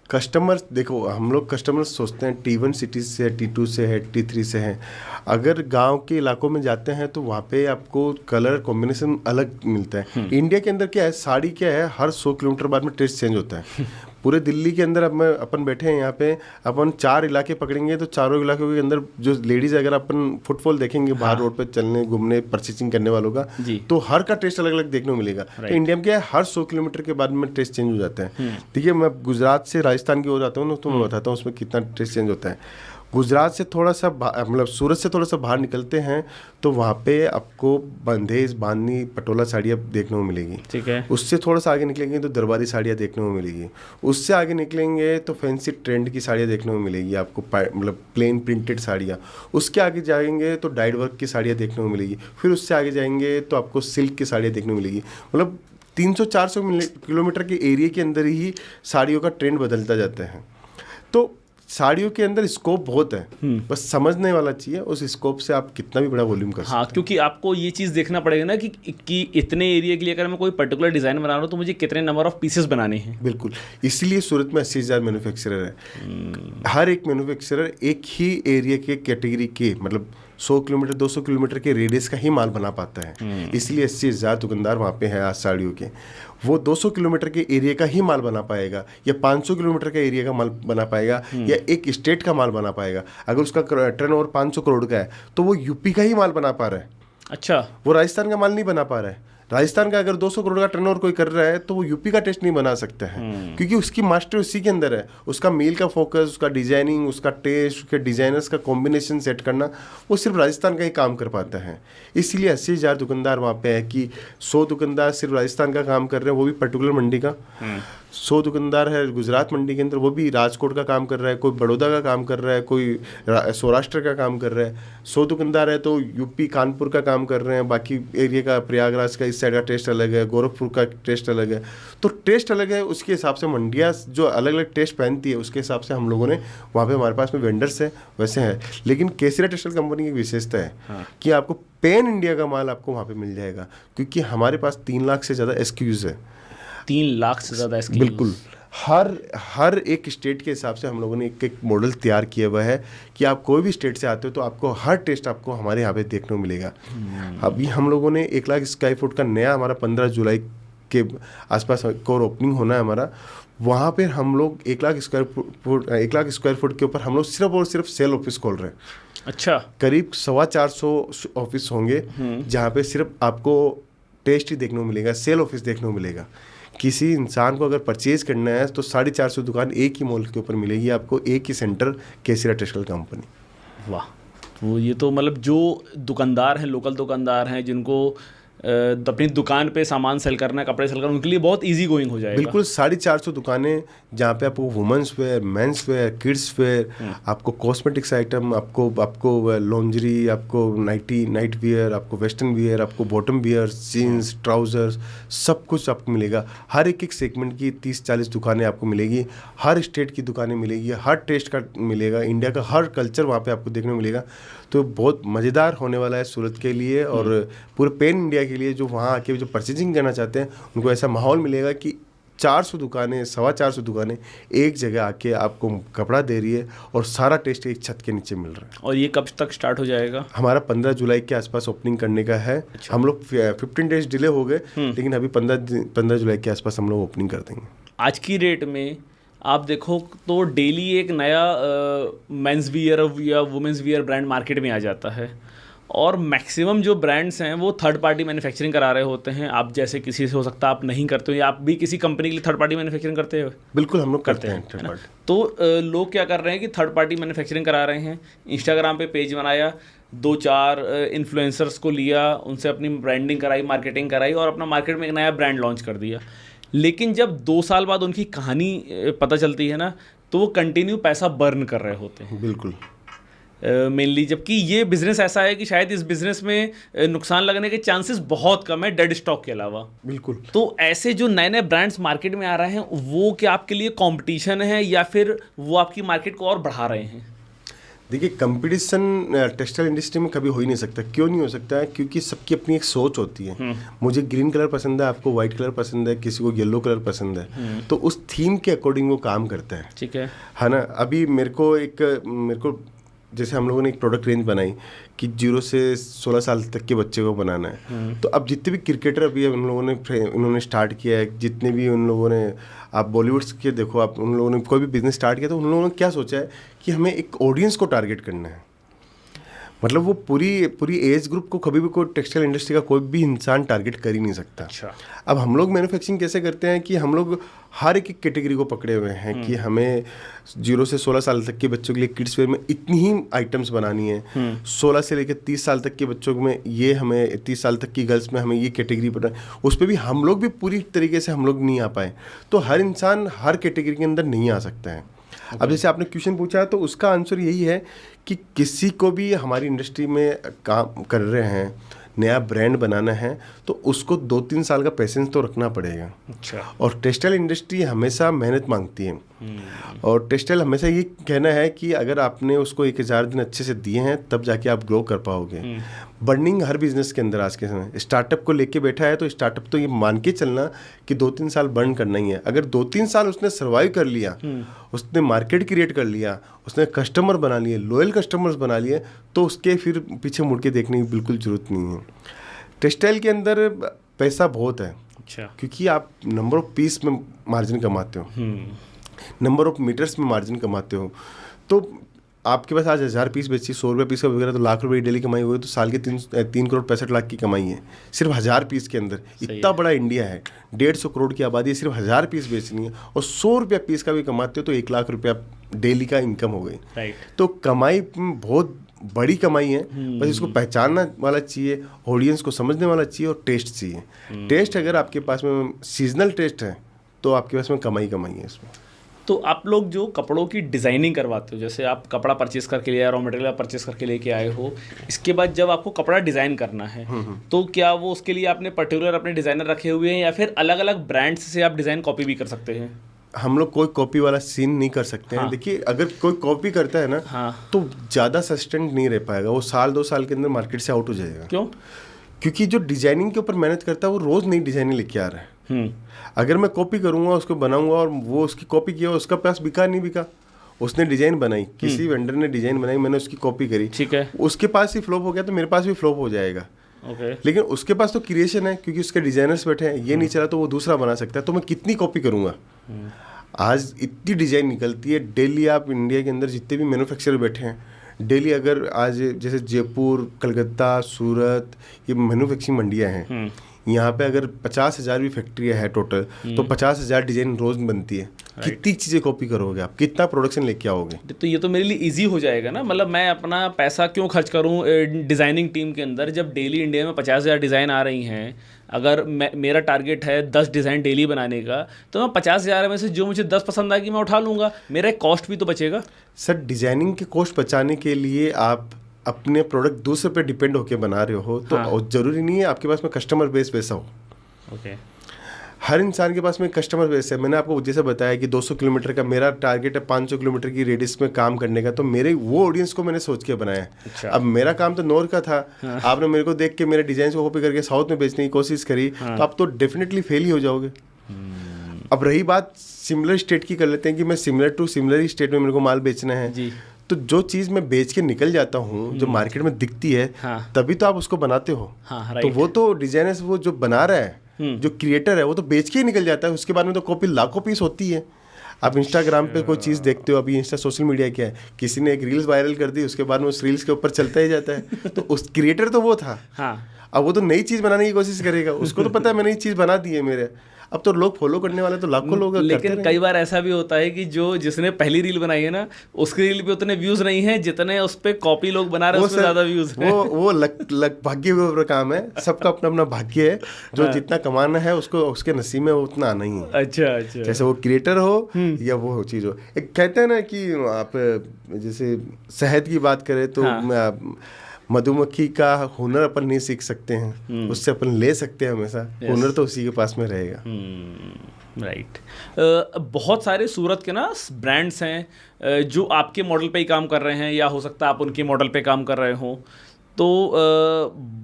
कस्टमर्स देखो, हम लोग कस्टमर्स सोचते हैं T1 सिटीज़ से है, T2 से है, T3 से है। अगर गांव के इलाकों में जाते हैं तो वहाँ पे आपको कलर कॉम्बिनेशन अलग मिलता है। इंडिया के अंदर क्या है, साड़ी क्या है, हर 100 किलोमीटर बाद में टेस्ट चेंज होता है। पूरे दिल्ली के अंदर अब अपन बैठे हैं यहाँ पे, अपन 4 इलाके पकड़ेंगे तो चारों इलाकों के अंदर जो लेडीज़, अगर अपन फुटफॉल देखेंगे बाहर रोड पे चलने घूमने परचेसिंग करने वालों का, तो हर का टेस्ट अलग अलग देखने को मिलेगा। तो इंडिया में क्या है, हर 100 किलोमीटर के बाद में टेस्ट चेंज हो जाता है। ठीक है, मैं गुजरात से राजस्थान की हो जाता हूँ तो मैं बताता हूँ उसमें कितना टेस्ट चेंज होता है। गुजरात से थोड़ा सा मतलब सूरत से थोड़ा सा बाहर निकलते हैं तो वहाँ पे आपको बंदेज, बांधनी, पटोला साड़ियाँ देखने को मिलेगी।
ठीक है।
उससे थोड़ा सा आगे निकलेंगे तो दरबारी साड़ियाँ देखने को मिलेगी। उससे आगे निकलेंगे तो फैंसी ट्रेंड की साड़ियाँ देखने को मिलेगी आपको, मतलब प्लेन प्रिंटेड साड़ियाँ। उसके आगे जाएंगे तो डाइड वर्क की साड़ियाँ देखने को मिलेगी। फिर उससे आगे जाएंगे तो आपको सिल्क की साड़ियाँ देखने को मिलेगी। मतलब 300-400 किलोमीटर के एरिया के अंदर ही साड़ियों का ट्रेंड बदलता जाता है। तो साड़ियों के अंदर स्कोप बहुत है, बस समझने वाला चाहिए उस स्कोप से आप कितना भी बड़ा वॉल्यूम कर सकते हैं।
हाँ, क्योंकि आपको ये चीज़ देखना पड़ेगा ना कि इतने एरिया के लिए अगर मैं कोई पर्टिकुलर डिज़ाइन बना रहा हूँ तो मुझे कितने नंबर ऑफ पीसेस बनाने हैं।
बिल्कुल, इसीलिए सूरत में 80,000 मैन्युफैक्चरर है। हर एक मैन्युफैक्चरर एक ही एरिया के कैटेगरी के, मतलब 100 किलोमीटर 200 किलोमीटर के रेडियस का ही माल बना पाता है। इसलिए 80,000 दुकानदार वहाँ पे है आज साड़ियों के। वो 200 किलोमीटर के एरिया का ही माल बना पाएगा या 500 किलोमीटर का एरिया का माल बना पाएगा या एक स्टेट का माल बना पाएगा। अगर उसका टर्नओवर 500 करोड़ का है तो वो यूपी का ही माल बना पा रहा है।
अच्छा,
वो राजस्थान का माल नहीं बना पा रहा है। राजस्थान का अगर 200 करोड़ का टर्नओवर कोई कर रहा है तो वो यूपी का टेस्ट नहीं बना सकता है, क्योंकि उसकी मास्टर उसी के अंदर है। उसका मील का फोकस, उसका डिजाइनिंग, उसका टेस्ट, उसके डिजाइनर्स का कॉम्बिनेशन सेट करना, वो सिर्फ राजस्थान का ही काम कर पाता है। इसीलिए 80,000 दुकानदार वहाँ पे है कि 100 दुकानदार सिर्फ राजस्थान का काम कर रहे हैं, वो भी पर्टिकुलर मंडी का। 100 दुकानदार है गुजरात मंडी के अंदर, वो भी राजकोट का काम कर रहा है, कोई बड़ौदा का काम कर रहा है, कोई सौराष्ट्र का काम कर रहा है। 100 दुकानदार है तो यूपी कानपुर का काम कर रहे हैं, बाकी एरिया का प्रयागराज का इस साइड का टेस्ट अलग है, गोरखपुर का टेस्ट अलग है। तो टेस्ट अलग है, उसके हिसाब से मंडियाँ जो अलग अलग टेस्ट पहनती है उसके हिसाब से हम लोगों ने वहाँ पे, हमारे पास में वेंडर्स है वैसे है। लेकिन केसरिया टेक्सटाइल कंपनी की विशेषता है कि आपको पैन इंडिया का माल आपको वहाँ पे मिल जाएगा, क्योंकि हमारे पास 3 लाख से ज़्यादा SKUs है।
3 लाख से ज़्यादा SKUs? बिल्कुल।
हर एक स्टेट के हिसाब से हम लोगों ने एक मॉडल तैयार किया हुआ है कि आप कोई भी स्टेट से आते हो तो आपको हर टेस्ट आपको हमारे यहाँ पे देखने को मिलेगा। अभी हम लोगों ने 1 लाख स्क्वायर फुट का नया हमारा 15 जुलाई के आसपास और ओपनिंग होना है हमारा। वहाँ पर हम लोग 1 लाख स्क्वायर फुट के ऊपर हम लोग सिर्फ और सिर्फ सेल ऑफिस खोल रहे हैं।
अच्छा।
करीब 450 ऑफिस होंगे जहाँ पे सिर्फ आपको टेस्ट ही देखने को मिलेगा, सेल ऑफिस देखने को मिलेगा। किसी इंसान को अगर परचेज करना है तो 450 दुकान एक ही मॉल के ऊपर मिलेगी आपको, एक ही सेंटर, केसरिया टेक्सटाइल कंपनी।
वाह, तो ये तो मतलब जो दुकानदार हैं, लोकल दुकानदार हैं, जिनको अपनी दुकान पे सामान सेल करना है, कपड़े सेल करना, उनके लिए बहुत इजी गोइंग हो जाएगा।
बिल्कुल, 450 दुकानें जहाँ पे आपको women's wear, men's wear, kids where, आपको कॉस्मेटिक्स आइटम, आपको लॉन्जरी, आपको नाइट वियर, आपको वेस्टर्न वियर, आपको बॉटम वियर, जीन्स, ट्राउजर्स, सब कुछ आपको मिलेगा। हर एक सेगमेंट की 30-40 दुकानें आपको मिलेगी, हर स्टेट की दुकानें मिलेगी, हर टेस्ट का मिलेगा, इंडिया का हर कल्चर वहाँ पे आपको देखने को मिलेगा। तो बहुत मज़ेदार होने वाला है सूरत के लिए और पूरे पैन इंडिया के लिए। जो वहाँ आके जो परचेजिंग करना चाहते हैं उनको ऐसा माहौल मिलेगा कि 400 दुकानें, 450 दुकानें एक जगह आके आपको कपड़ा दे रही है और सारा टेस्ट एक छत के नीचे मिल रहा है।
और ये कब तक स्टार्ट हो जाएगा?
हमारा 15 जुलाई के आसपास ओपनिंग करने का है। अच्छा। हम लोग 15 डेज डिले हो गए, लेकिन अभी 15 जुलाई के आसपास हम लोग ओपनिंग कर देंगे।
आज की डेट में आप देखो तो डेली एक नया मेंस वियर या वुमेंस वियर ब्रांड मार्केट में आ जाता है, और मैक्सिमम जो ब्रांड्स हैं वो थर्ड पार्टी मैन्युफैक्चरिंग करा रहे होते हैं। आप जैसे किसी से हो सकता है आप नहीं करते हो, या आप भी किसी कंपनी के लिए थर्ड पार्टी मैन्युफैक्चरिंग करते हो?
बिल्कुल, हम लोग करते हैं
है ना? तो लोग क्या कर रहे हैं कि थर्ड पार्टी मैन्युफैक्चरिंग करा रहे हैं, इंस्टाग्राम पे पेज बनाया, 2-4 इन्फ्लुएंसर्स को लिया, उनसे अपनी ब्रांडिंग कराई, मार्केटिंग कराई और अपना मार्केट में एक नया ब्रांड लॉन्च कर दिया। लेकिन जब 2 साल बाद उनकी कहानी पता चलती है ना, तो वो कंटिन्यू पैसा बर्न कर रहे होते हैं।
बिल्कुल
मेनली, जबकि ये बिजनेस ऐसा है कि शायद इस बिजनेस में नुकसान लगने के चांसेस बहुत कम है डेड स्टॉक के अलावा।
बिल्कुल।
तो ऐसे जो नए नए ब्रांड्स मार्केट में आ रहे हैं, वो क्या आपके लिए कंपटीशन है या फिर वो आपकी मार्केट को और बढ़ा रहे हैं?
देखिए, कंपटीशन टेक्सटाइल इंडस्ट्री में कभी हो ही नहीं सकता। क्यों नहीं हो सकता है? क्योंकि सबकी अपनी एक सोच होती है। मुझे ग्रीन कलर पसंद है, आपको व्हाइट कलर पसंद है, किसी को येलो कलर पसंद है, तो उस थीम के अकॉर्डिंग वो काम करता है।
ठीक है
ना? अभी मेरे को जैसे हम लोगों ने एक प्रोडक्ट रेंज बनाई कि 0 से 16 साल तक के बच्चे को बनाना है। तो अब जितने भी क्रिकेटर अभी उन्होंने स्टार्ट किया है, जितने भी उन लोगों ने, आप बॉलीवुड के देखो, आप उन लोगों ने कोई भी बिजनेस स्टार्ट किया तो उन लोगों ने क्या सोचा है कि हमें एक ऑडियंस को टारगेट करना है। मतलब वो पूरी एज ग्रुप को कभी भी कोई टेक्सटाइल इंडस्ट्री का कोई भी इंसान टारगेट कर ही नहीं सकता।
अच्छा।
अब हम लोग मैन्युफैक्चरिंग कैसे करते हैं कि हम लोग हर एक कैटेगरी को पकड़े हुए हैं कि हमें 0 से 16 साल तक के बच्चों के लिए किड्स वेयर में इतनी ही आइटम्स बनानी है, 16 से लेकर 30 साल तक के बच्चों में ये, हमें 30 साल तक की गर्ल्स में हमें ये कैटेगरी बनानी, उस पर भी हम लोग भी पूरी तरीके से हम लोग नहीं आ पाए। तो हर इंसान हर कैटेगरी के अंदर नहीं आ सकता है। अब जैसे आपने क्वेश्चन पूछा तो उसका आंसर यही है कि किसी को भी हमारी इंडस्ट्री में काम कर रहे हैं, नया ब्रांड बनाना है, तो उसको 2-3 साल का पेशेंस तो रखना पड़ेगा।
अच्छा।
और टेक्सटाइल इंडस्ट्री हमेशा मेहनत मांगती है। और टेक्सटाइल हमेशा ये कहना है कि अगर आपने उसको 1000 दिन अच्छे से दिए हैं तब जाके आप ग्रो कर पाओगे। बर्निंग हर बिजनेस के अंदर आज के समय, स्टार्टअप को लेके बैठा है तो स्टार्टअप तो ये मान के चलना कि 2-3 साल बर्न करना ही है। अगर 2-3 साल उसने सर्वाइव कर लिया, उसने मार्केट क्रिएट कर लिया, उसने कस्टमर बना लिए, लॉयल कस्टमर्स बना लिए, तो उसके फिर पीछे मुड़ के देखने की बिल्कुल जरूरत नहीं है। टेक्सटाइल के अंदर पैसा बहुत है। अच्छा। क्योंकि आप नंबर ऑफ पीस में मार्जिन कमाते हो, नंबर ऑफ मीटर्स में मार्जिन कमाते हो। तो आपके पास आज 1000 पीस बेची, 100 रुपये पीस का वगैरह, तो लाख रुपये डेली कमाई हुई, तो साल के 3 करोड़ 65 लाख की कमाई है सिर्फ 1000 पीस के अंदर। इतना बड़ा इंडिया है, 150 करोड़ की आबादी है, सिर्फ 1000 पीस बेचनी है और 100 रुपया पीस का भी कमाते हो तो 1 लाख रुपया डेली का इनकम हो गई। तो कमाई बहुत बड़ी कमाई है। बस इसको पहचानना वाला चाहिए, ऑडियंस को समझने वाला चाहिए और टेस्ट चाहिए। टेस्ट अगर आपके पास में सीजनल टेस्ट है तो आपके पास में कमाई है इसमें।
तो आप लोग जो कपड़ों की डिज़ाइनिंग करवाते हो, जैसे आप कपड़ा परचेस करके ले आए, रॉ मटेरियल परचेस करके लेके आए हो, इसके बाद जब आपको कपड़ा डिज़ाइन करना है तो क्या वो उसके लिए आपने पर्टिकुलर अपने डिज़ाइनर रखे हुए हैं या फिर अलग अलग ब्रांड्स से आप डिज़ाइन कॉपी भी कर सकते हैं?
हम लोग कोई कॉपी वाला सीन नहीं कर सकते हैं। देखिए, अगर कोई कॉपी करता है ना तो ज़्यादा सस्टेंट नहीं रह पाएगा, वो 1-2 साल के अंदर मार्केट से आउट हो जाएगा।
क्यों?
क्योंकि जो डिजाइनिंग के ऊपर मेहनत करता है वो रोज़ नई डिजाइनिंग लेके आ रहा है। अगर मैं कॉपी करूँगा, उसको बनाऊंगा और वो उसकी कॉपी किया, उसका पास बिका नहीं बिका, उसने डिजाइन बनाई, किसी वेंडर ने डिजाइन बनाई, मैंने उसकी कॉपी करी, ठीक है, उसके पास ही फ्लॉप हो गया तो मेरे पास भी फ्लॉप हो जाएगा। लेकिन उसके पास तो क्रिएशन है, क्योंकि उसके डिजाइनर्स बैठे हैं, ये नहीं चला तो वो दूसरा बना सकता है, तो मैं कितनी कॉपी करूँगा। आज इतनी डिजाइन निकलती है डेली। आप इंडिया के अंदर जितने भी मैन्युफैक्चरर बैठे हैं डेली, अगर आज जैसे जयपुर, कलकत्ता, सूरत, ये मैन्युफैक्चरिंग मंडियाँ हैं, यहाँ पे अगर 50,000 भी फैक्ट्रियाँ है टोटल, तो 50,000 डिजाइन रोज बनती है। कितनी चीज़ें कॉपी करोगे आप, कितना प्रोडक्शन लेके आओगे?
तो ये तो मेरे लिए इजी हो जाएगा ना। मतलब मैं अपना पैसा क्यों खर्च करूँ डिज़ाइनिंग टीम के अंदर, जब डेली इंडिया में 50,000 डिज़ाइन आ रही हैं। अगर मेरा टारगेट है 10 डिज़ाइन डेली बनाने का, तो मैं 50,000 में से जो मुझे 10 पसंद आएगी मैं उठा लूँगा, मेरा कॉस्ट भी तो बचेगा।
सर, डिज़ाइनिंग के कॉस्ट बचाने के लिए आप अपने प्रोडक्ट दूसरे पे डिपेंड होके बना रहे हो, तो ज़रूरी नहीं है आपके पास में कस्टमर बेस वैसा हो।
ओके।
हर इंसान के पास में कस्टमर बेस है। मैंने आपको जैसे बताया कि 200 किलोमीटर का मेरा टारगेट है, 500 किलोमीटर की रेडियस में काम करने का, तो मेरे वो ऑडियंस को मैंने सोच के बनाया। अच्छा। अब मेरा काम तो नॉर्थ का था, आपने मेरे को देख के मेरे डिजाइन को कॉपी करके साउथ में बेचने की कोशिश करी, तो आप तो डेफिनेटली फेल ही हो जाओगे। अब रही बात सिमिलर स्टेट की, कर लेते हैं कि मैं सिमिलर टू सिमिलर ही स्टेट में मेरे को माल बेचना है जी। तो जो चीज़ मैं बेच के निकल जाता हूँ, जो मार्केट में दिखती है, तभी तो आप उसको बनाते हो। तो वो तो डिजाइनर्स, वो जो बना रहा है, जो क्रिएटर है, वो तो बेच के ही निकल जाता है। उसके बाद में तो कॉपी लाखों पीस होती है। आप इंस्टाग्राम पे कोई चीज़ देखते हो, अभी इंस्टा सोशल मीडिया क्या है, किसी ने एक रील्स वायरल कर दी, उसके बाद में उस रील्स के ऊपर चलता ही जाता है। तो उस क्रिएटर तो वो था,
हाँ,
अब वो तो नई चीज़ बनाने की कोशिश करेगा, उसको तो पता है मैंने नई चीज़ बना दी है मेरे। अब तो लोग फॉलो करने वाले तो लाखों लोग करते
लेकिन
रहेंगे।
कई बार ऐसा भी होता है कि जिसने पहली रील बनाई है ना, उसकी रील पे उतने व्यूज नहीं है जितने उस पे कॉपी लोग बना रहे हैं, उसमें ज्यादा व्यूज हैं।
वो लक भाग्य के ऊपर काम है, सबका अपना अपना भाग्य है। जो जितना कमाना है उसको उसके नसीब में उतना आना ही है।
अच्छा अच्छा।
जैसे वो क्रिएटर हो या वो चीज़ हो। एक कहते हैं ना कि आप जैसे शहद की बात करें तो मधुमक्खी का हुनर अपन नहीं सीख सकते हैं, उससे अपन ले सकते हैं हमेशा। हुनर तो उसी के पास में रहेगा।
राइट। बहुत सारे सूरत के ना ब्रांड्स हैं जो आपके मॉडल पे ही काम कर रहे हैं, या हो सकता है आप उनके मॉडल पे काम कर रहे हो, तो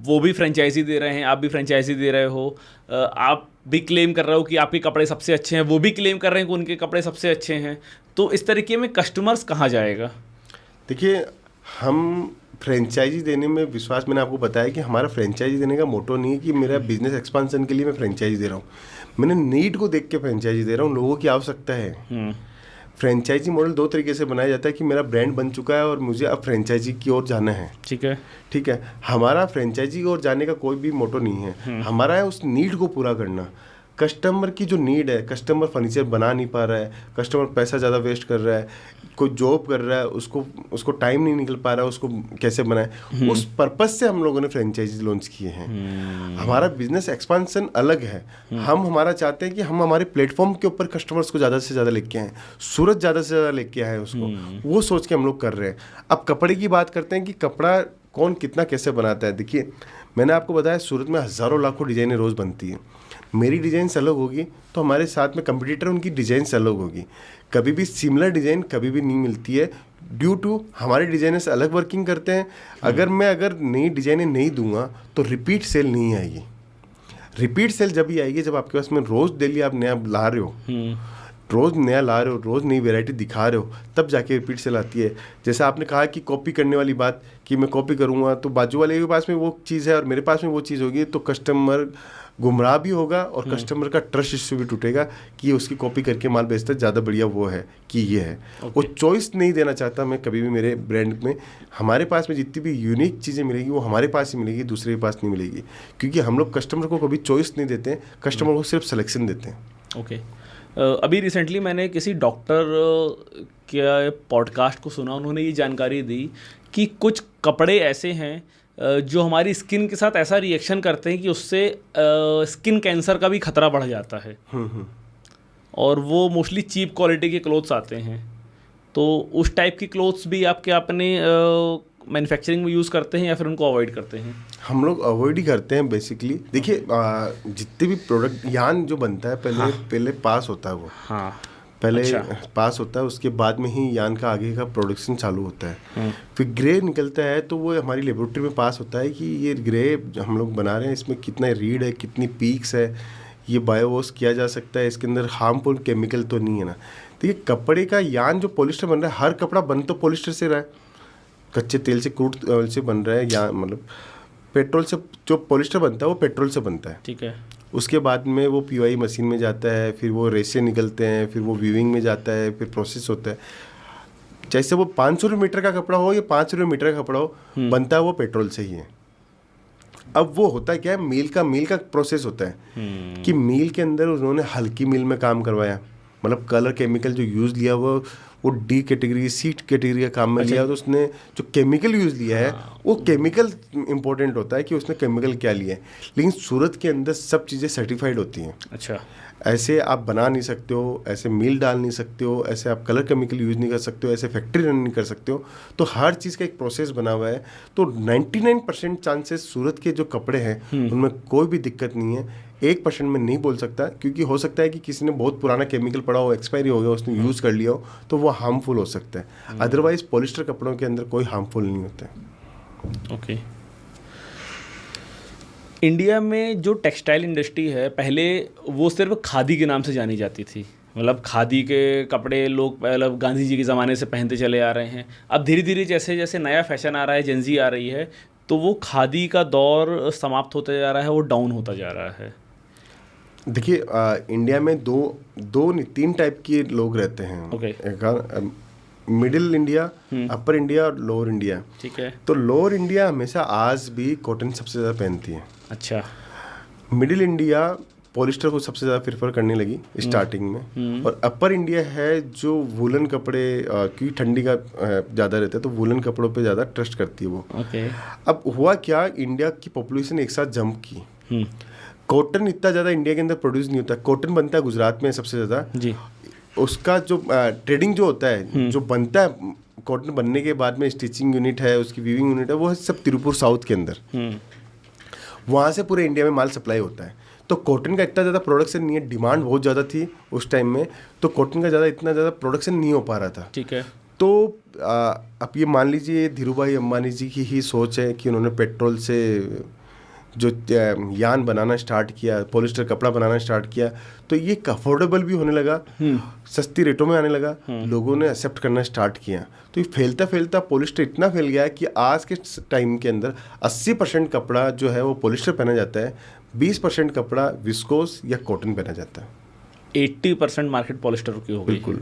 वो भी फ्रेंचाइजी दे रहे हैं, आप भी फ्रेंचाइजी दे रहे हो, आप भी क्लेम कर रहे हो कि आपके कपड़े सबसे अच्छे हैं, वो भी क्लेम कर रहे हैं कि उनके कपड़े सबसे अच्छे हैं। तो इस तरीके में कस्टमर्स कहाँ जाएगा?
देखिए, हम फ्रेंचाइजी देने में विश्वास, मैंने आपको बताया कि हमारा फ्रेंचाइजी देने का मोटो नहीं है कि मेरा बिजनेस एक्सपांशन के लिए मैं फ्रेंचाइजी दे रहा हूँ। मैंने नीड को देख के फ्रेंचाइजी दे रहा हूँ, लोगों की आवश्यकता है। फ्रेंचाइजी मॉडल दो तरीके से बनाया जाता है कि मेरा ब्रांड बन चुका है और मुझे अब फ्रेंचाइजी की ओर जाना है। ठीक है। हमारा फ्रेंचाइजी की ओर जाने का कोई भी मोटो नहीं है, हमारा है उस नीड को पूरा करना। कस्टमर की जो नीड है, कस्टमर फर्नीचर बना नहीं पा रहा है, कस्टमर पैसा ज़्यादा वेस्ट कर रहा है, कोई जॉब कर रहा है, उसको टाइम नहीं निकल पा रहा है, उसको कैसे बनाए, उस पर्पस से हम लोगों ने फ्रेंचाइजी लॉन्च किए हैं। हमारा बिजनेस एक्सपांशन अलग है। हमारा चाहते हैं कि हम हमारे प्लेटफॉर्म के ऊपर कस्टमर्स को ज़्यादा से ज़्यादा लेके आएँ, सूरत ज़्यादा से ज़्यादा लेके आए उसको, वो सोच के हम लोग कर रहे हैं। अब कपड़े की बात करते हैं कि कपड़ा कौन कितना कैसे बनाता है। देखिए, मैंने आपको बताया सूरत में हज़ारों लाखों डिज़ाइनें रोज़ बनती हैं। मेरी डिज़ाइन अलग होगी तो हमारे साथ में कंपटीटर उनकी डिज़ाइन अलग होगी। कभी भी सिमिलर डिज़ाइन कभी भी नहीं मिलती है, ड्यू टू हमारे डिज़ाइनर्स अलग वर्किंग करते हैं। अगर नई डिज़ाइनें नहीं दूंगा तो रिपीट सेल नहीं आएगी। रिपीट सेल जब ही आएगी जब आपके पास में रोज़ डेली आप नया ला रहे हो, रोज़ नया ला रहे हो, रोज़ नई वैरायटी दिखा रहे हो, तब जाके रिपीट सेल आती है। जैसे आपने कहा कि कॉपी करने वाली बात, कि मैं कॉपी करूँगा तो बाजू वाले के पास में वो चीज़ है और मेरे पास में वो चीज़ होगी, तो कस्टमर गुमराह भी होगा और कस्टमर का ट्रस्ट इश्यू भी टूटेगा कि उसकी कॉपी करके माल बेचता है, ज़्यादा बढ़िया वो है कि ये है। वो चॉइस नहीं देना चाहता मैं कभी भी मेरे ब्रांड में। हमारे पास में जितनी भी यूनिक चीज़ें मिलेगी वो हमारे पास ही मिलेगी, दूसरे के पास नहीं मिलेगी, क्योंकि हम लोग कस्टमर को कभी चॉइस नहीं देते हैं, कस्टमर को सिर्फ सिलेक्शन देते हैं।
ओके। अभी रिसेंटली मैंने किसी डॉक्टर के पॉडकास्ट को सुना, उन्होंने ये जानकारी दी कि कुछ कपड़े ऐसे हैं जो हमारी स्किन के साथ ऐसा रिएक्शन करते हैं कि उससे स्किन कैंसर का भी खतरा बढ़ जाता है। और वो मोस्टली चीप क्वालिटी के क्लोथ्स आते हैं। तो उस टाइप की क्लोथ्स भी आपके अपने मैन्युफैक्चरिंग में यूज़ करते हैं या फिर उनको अवॉइड करते हैं? हम
लोग अवॉइड ही करते हैं बेसिकली। देखिए, जितने भी प्रोडक्ट यान जो बनता है पहले पास होता है वो, पहले पास होता है, उसके बाद में ही यान का आगे का प्रोडक्शन चालू होता है। फिर ग्रे निकलता है तो वो हमारी लेबोरेटरी में पास होता है कि ये ग्रे हम लोग बना रहे हैं, इसमें कितना रीड है, कितनी पीक्स है, ये बायोवॉश किया जा सकता है, इसके अंदर हार्मफुल केमिकल तो नहीं है ना। देखिए, कपड़े का यान जो पॉलिस्टर बन रहा है, हर कपड़ा बन तो पॉलिस्टर से रहा है, कच्चे तेल से, क्रूड ऑयल से बन रहा है, या मतलब पेट्रोल से जो पॉलिस्टर बनता है वो पेट्रोल से बनता है।
ठीक है।
उसके बाद में वो पीवाई मशीन में जाता है, फिर वो रेसे निकलते हैं, फिर वो वीविंग में जाता है, फिर प्रोसेस होता है। जैसे वो 500 मीटर का कपड़ा हो या 5 मीटर का कपड़ा हो, बनता है वो पेट्रोल से ही है। अब वो होता है क्या है, मील का प्रोसेस होता है कि मील के अंदर उन्होंने हल्की मील में काम करवाया, मतलब कलर केमिकल जो यूज़ लिया वो डी कैटेगरी, सी कैटेगरी का काम में लिया, तो उसने जो केमिकल यूज़ लिया है वो केमिकल इंपॉर्टेंट होता है कि उसने केमिकल क्या लिया है। लेकिन सूरत के अंदर सब चीज़ें सर्टिफाइड होती हैं।
अच्छा।
ऐसे आप बना नहीं सकते हो, ऐसे मील डाल नहीं सकते हो, ऐसे आप कलर केमिकल यूज़ नहीं कर सकते हो, ऐसे फैक्ट्री रन नहीं कर सकते हो। तो हर चीज़ का एक प्रोसेस बना हुआ है। तो 99% चांसेस सूरत के जो कपड़े हैं उनमें कोई भी दिक्कत नहीं है। 1% में नहीं बोल सकता, क्योंकि हो सकता है कि किसी ने बहुत पुराना केमिकल पड़ा हो, एक्सपायरी हो गया, उसने यूज़ कर लिया हो, तो वो हार्मफुल हो सकता है। अदरवाइज पॉलिस्टर कपड़ों के अंदर कोई हार्मफुल नहीं होता है।
ओके। इंडिया में जो टेक्सटाइल इंडस्ट्री है, पहले वो सिर्फ खादी के नाम से जानी जाती थी, मतलब खादी के कपड़े लोग मतलब गांधी जी के ज़माने से पहनते चले आ रहे हैं। अब धीरे धीरे जैसे जैसे नया फैशन आ रहा है, जेंजी आ रही है, तो वो खादी का दौर समाप्त होता जा रहा है, वो डाउन होता जा रहा है।
देखिए इंडिया में दो नहीं 3 टाइप के लोग रहते हैं।
ओके।
एक मिडिल इंडिया, अपर इंडिया और लोअर इंडिया।
ठीक है।
तो लोअर इंडिया हमेशा आज भी कॉटन सबसे ज़्यादा पहनती है।
अच्छा। मिडिल
मिडिल इंडिया पॉलिस्टर को सबसे ज़्यादा प्रेफर करने लगी स्टार्टिंग में, और अपर इंडिया है जो वुलन कपड़े, क्योंकि ठंडी का ज़्यादा रहता है तो वुलन कपड़ों पे ज़्यादा ट्रस्ट करती है वो।
ओके।
अब हुआ क्या, इंडिया की पॉपुलेशन एक साथ जंप की। कॉटन इतना ज़्यादा इंडिया के अंदर प्रोड्यूस नहीं होता। कॉटन बनता है गुजरात में सबसे ज़्यादा
जी।
उसका जो ट्रेडिंग जो होता है, जो बनता है कॉटन बनने के बाद में, स्टिचिंग यूनिट है, उसकी वीविंग यूनिट है, वो है सब तिरुपुर साउथ के अंदर। वहाँ से पूरे इंडिया में माल सप्लाई होता है। तो कॉटन का इतना ज़्यादा प्रोडक्शन नहीं है, डिमांड बहुत ज़्यादा थी उस टाइम में, तो कॉटन का इतना ज़्यादा प्रोडक्शन नहीं हो पा रहा था।
ठीक है।
तो अब ये मान लीजिए धीरूभाई अंबानी जी की ही सोच है कि उन्होंने पेट्रोल से जो यान बनाना स्टार्ट किया, पॉलिस्टर कपड़ा बनाना स्टार्ट किया, तो ये अफोर्डेबल भी होने लगा, सस्ती रेटों में आने लगा, लोगों ने एक्सेप्ट करना स्टार्ट किया। तो ये फैलता फैलता पॉलिस्टर इतना फैल गया कि आज के टाइम के अंदर 80% कपड़ा जो है वो पॉलिस्टर पहना जाता है, 20% कपड़ा विस्कोस या कॉटन पहना जाता है।
80% मार्केट पॉलिस्टर की हो गई।
बिल्कुल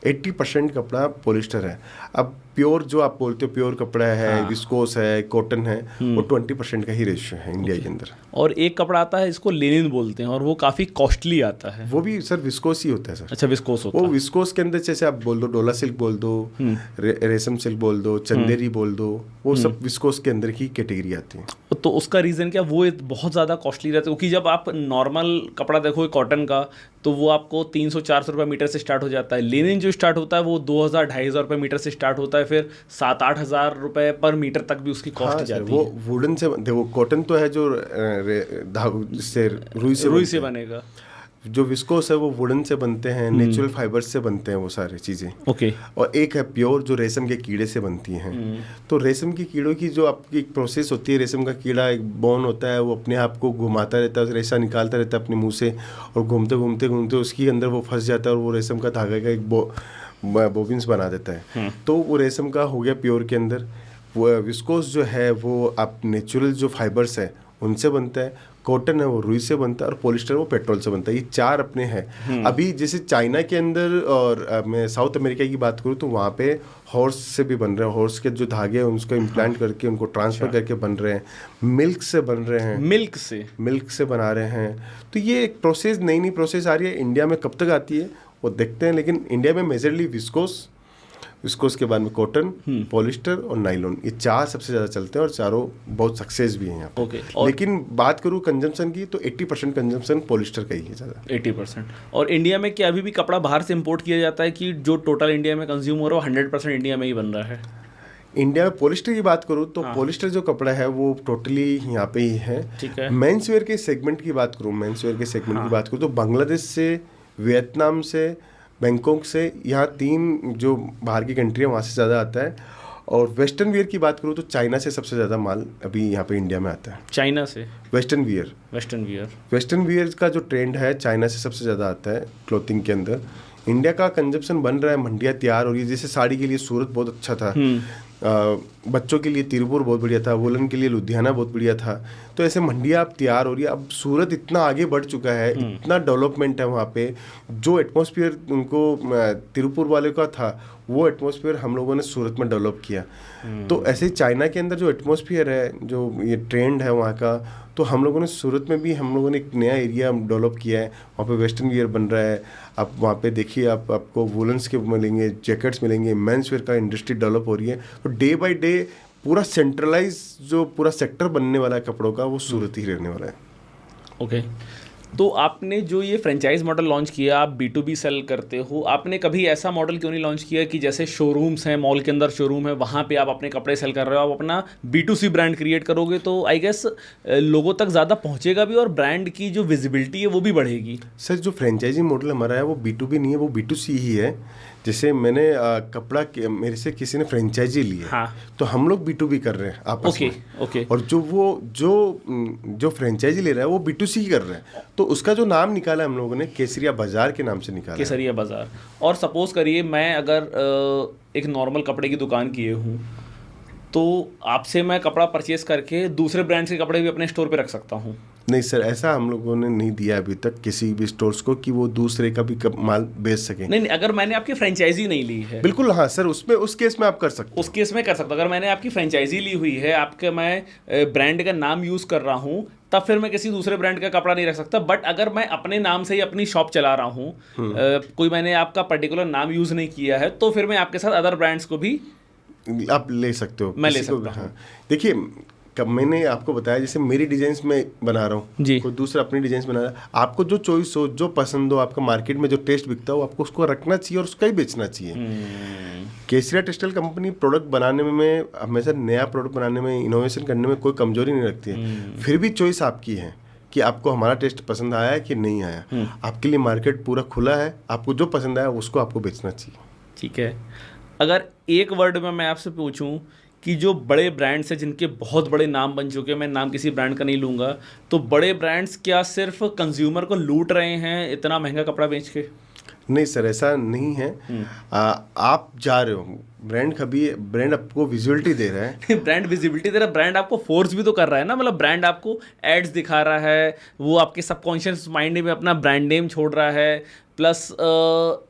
80% कपड़ा पॉलिस्टर है। अब प्योर जो आप बोलते हो प्योर कपड़ा है, विस्कोस है, कॉटन है, वो 20% का ही रेशियो है इंडिया के अंदर।
और एक कपड़ा आता है, इसको लिनिन बोलते हैं, और वो काफ़ी कॉस्टली आता है।
वो भी सर विस्कोस ही होता है सर।
अच्छा, विस्कोस होता है।
वो विस्कोस के अंदर जैसे आप बोल दो डोला सिल्क बोल दो, रेशम सिल्क बोल दो, चंदेरी बोल दो, वो सब विस्कोस के अंदर की कैटेगरी आती है।
तो उसका रीज़न क्या, वो बहुत ज़्यादा कॉस्टली रहता है? क्योंकि जब आप नॉर्मल कपड़ा देखो कॉटन का, तो वो आपको 300-400 रुपये मीटर से स्टार्ट हो जाता है। लिनिन जो स्टार्ट होता है वो 2000-2500 रुपये मीटर से स्टार्ट होता है, फिर 7-8 हज़ार रुपये पर मीटर तक भी उसकी कॉस्ट जाती है।
वो वुडन से देखो, कॉटन तो है जो से रुई से
बनेगा।
जो विस्कोस है वो वुडन से बनते हैं, नेचुरल फाइबर्स से बनते हैं वो सारी चीज़ें।
ओके।
और एक है प्योर जो रेशम के कीड़े से बनती हैं। तो रेशम के कीड़ों की जो आपकी एक प्रोसेस होती है, रेशम का कीड़ा एक बोन होता है, वो अपने आप को घुमाता रहता है, रेशा निकालता रहता है अपने मुंह से, और घूमते घूमते घूमते उसके अंदर वो फंस जाता है, और वो रेशम का धागा का एक बोबिन्स बना देता है। तो वो रेशम का हो गया प्योर के अंदर। वो विस्कोस जो है वो आप नेचुरल जो फाइबर्स है उनसे बनता है, कॉटन है वो रुई से बनता है, और पॉलिस्टर वो पेट्रोल से बनता है। ये 4 अपने हैं। अभी जैसे चाइना के अंदर, और मैं साउथ अमेरिका की बात करूँ तो वहाँ पे हॉर्स से भी बन रहे हैं। हॉर्स के जो धागे हैं उनको इम्प्लांट करके उनको ट्रांसफ़र करके बन रहे हैं। मिल्क से बन रहे हैं, मिल्क से बना रहे हैं। तो ये एक प्रोसेस, नई प्रोसेस आ रही है। इंडिया में कब तक आती है वो देखते हैं, लेकिन इंडिया में मेजरली विस्कोस के बाद में कॉटन, पॉलिस्टर और नाइलॉन, ये 4 सबसे ज़्यादा चलते हैं, और चारों बहुत सक्सेस भी हैं यहाँ पे।
ओके।
लेकिन बात करूँ कंजम्पशन की तो 80% कंजम्पशन पॉलिस्टर का ही है ज़्यादा।
80%। और इंडिया में क्या अभी भी कपड़ा बाहर से इंपोर्ट किया जाता है, कि जो टोटल इंडिया में कंज्यूम हो रहा है वो 100% इंडिया में ही बन रहा है?
इंडिया में पॉलिस्टर की बात करूँ तो पॉलिस्टर जो कपड़ा है वो टोटली यहाँ पे ही है।
ठीक है।
मेंस वेयर के सेगमेंट की बात करूँ, की बात करूँ तो बांग्लादेश से, वियतनाम से, बैंकॉक से, यहाँ 3 जो बाहर की कंट्री है वहाँ से ज़्यादा आता है। और वेस्टर्न वियर की बात करूँ तो चाइना से सबसे ज़्यादा माल अभी यहाँ पे इंडिया में आता है।
चाइना से
वेस्टर्न वियर का जो ट्रेंड है चाइना से सबसे ज़्यादा आता है क्लोथिंग के अंदर। इंडिया का कंजप्शन बन रहा है, मंडियाँ तैयार हो रही है। जैसे साड़ी के लिए सूरत बहुत अच्छा था, बच्चों के लिए तिरुपुर बहुत बढ़िया था, वुलन के लिए लुधियाना बहुत बढ़िया था। तो ऐसे मंडियाँ अब तैयार हो रही है। अब सूरत इतना आगे बढ़ चुका है, इतना डेवलपमेंट है वहाँ पे। जो एटमॉस्फेयर उनको तिरुपुर वाले का था, वो एटमॉस्फेयर हम लोगों ने सूरत में डेवलप किया। तो ऐसे चाइना के अंदर जो एटमॉस्फेयर है, जो ये ट्रेंड है वहाँ का, तो हम लोगों ने सूरत में भी एक नया एरिया डेवलप किया है। वहाँ पे वेस्टर्न वियर बन रहा है। आप वहाँ पे देखिए, आपको वुलन्स के मिलेंगे, जैकेट्स मिलेंगे, मेंस वेयर का इंडस्ट्री डेवलप हो रही है। तो डे बाय डे पूरा सेंट्रलाइज जो पूरा सेक्टर बनने वाला है कपड़ों का, वो सूरत ही रहने वाला है।
ओके। तो आपने जो ये फ्रेंचाइज मॉडल लॉन्च किया, आप B2B सेल करते हो, आपने कभी ऐसा मॉडल क्यों नहीं लॉन्च किया कि जैसे शोरूम्स हैं, मॉल के अंदर शोरूम है, वहाँ पे आप अपने कपड़े सेल कर रहे हो, आप अपना B2C ब्रांड क्रिएट करोगे तो आई गेस लोगों तक ज़्यादा पहुँचेगा भी, और ब्रांड की जो विजिबिलिटी है वो भी बढ़ेगी।
सर जो फ्रेंचाइजी मॉडल हमारा है वो B2B नहीं है, वो B2C ही है। जैसे मैंने कपड़ा मेरे से किसी ने फ्रेंचाइजी ली है,
हाँ,
तो हम लोग B2B कर रहे हैं आपस में।
ओके।
और जो फ्रेंचाइजी ले रहा है वो B2C ही कर रहे हैं। तो उसका जो नाम निकाला हम लोगों ने, केसरिया बाजार के नाम से निकाला।
केसरिया बाजार। और सपोज करिए मैं अगर एक नॉर्मल कपड़े की दुकान किए हूँ, तो आपसे मैं कपड़ा परचेस करके दूसरे ब्रांड्स के कपड़े भी अपने स्टोर पे रख सकता हूँ?
नहीं सर, ऐसा हम लोगों ने नहीं दिया अभी तक किसी भी स्टोर्स को कि वो दूसरे का भी माल बेच सके।
नहीं, अगर मैंने आपकी फ्रेंचाइजी नहीं ली है,
बिल्कुल हाँ सर, उसमें उस केस में आप कर सकते
उस केस में कर सकता हूँ। अगर मैंने आपकी फ्रेंचाइजी ली हुई है, आपके मैं ब्रांड का नाम यूज़ कर रहा हूँ, तब फिर मैं किसी दूसरे ब्रांड का कपड़ा नहीं रख सकता। बट अगर मैं अपने नाम से ही अपनी शॉप चला रहा हूँ, कोई मैंने आपका पर्टिकुलर नाम यूज़ नहीं किया है, तो फिर मैं आपके साथ अदर ब्रांड्स को भी
आप ले सकते हो।
मैं ले
किसी को
सकता हूँ।
हाँ। देखिए, कब मैंने आपको बताया जैसे मेरी डिजाइन्स में बना रहा हूँ
जी।
कोई दूसरा अपनी डिजाइन्स बना रहा है, आपको जो चॉइस हो, जो पसंद हो, आपका मार्केट में जो टेस्ट बिकता हो, आपको उसको रखना चाहिए और उसका ही बेचना चाहिए। केसरिया टेक्सटाइल कंपनी प्रोडक्ट बनाने में हमेशा नया प्रोडक्ट बनाने में, इनोवेशन करने में कोई कमजोरी नहीं रखती है। फिर भी चॉइस आपकी है कि आपको हमारा टेस्ट पसंद आया है कि नहीं आया। आपके लिए मार्केट पूरा खुला है, आपको जो पसंद आया उसको आपको बेचना चाहिए।
ठीक है। अगर एक वर्ड में मैं आपसे पूछूं कि जो बड़े ब्रांड्स हैं जिनके बहुत बड़े नाम बन चुके हैं, मैं नाम किसी ब्रांड का नहीं लूँगा, तो बड़े ब्रांड्स क्या सिर्फ कंज्यूमर को लूट रहे हैं इतना महंगा कपड़ा बेच के?
नहीं सर, ऐसा नहीं है। आप जा रहे हो, ब्रांड आपको विजुअलिटी दे रहा है।
ब्रांड विजिबिलिटी दे रहा है, ब्रांड आपको फोर्स भी तो कर रहा है ना। मतलब ब्रांड आपको एड्स दिखा रहा है, वो आपके सबकॉन्शियस माइंड में अपना ब्रांड नेम छोड़ रहा है, प्लस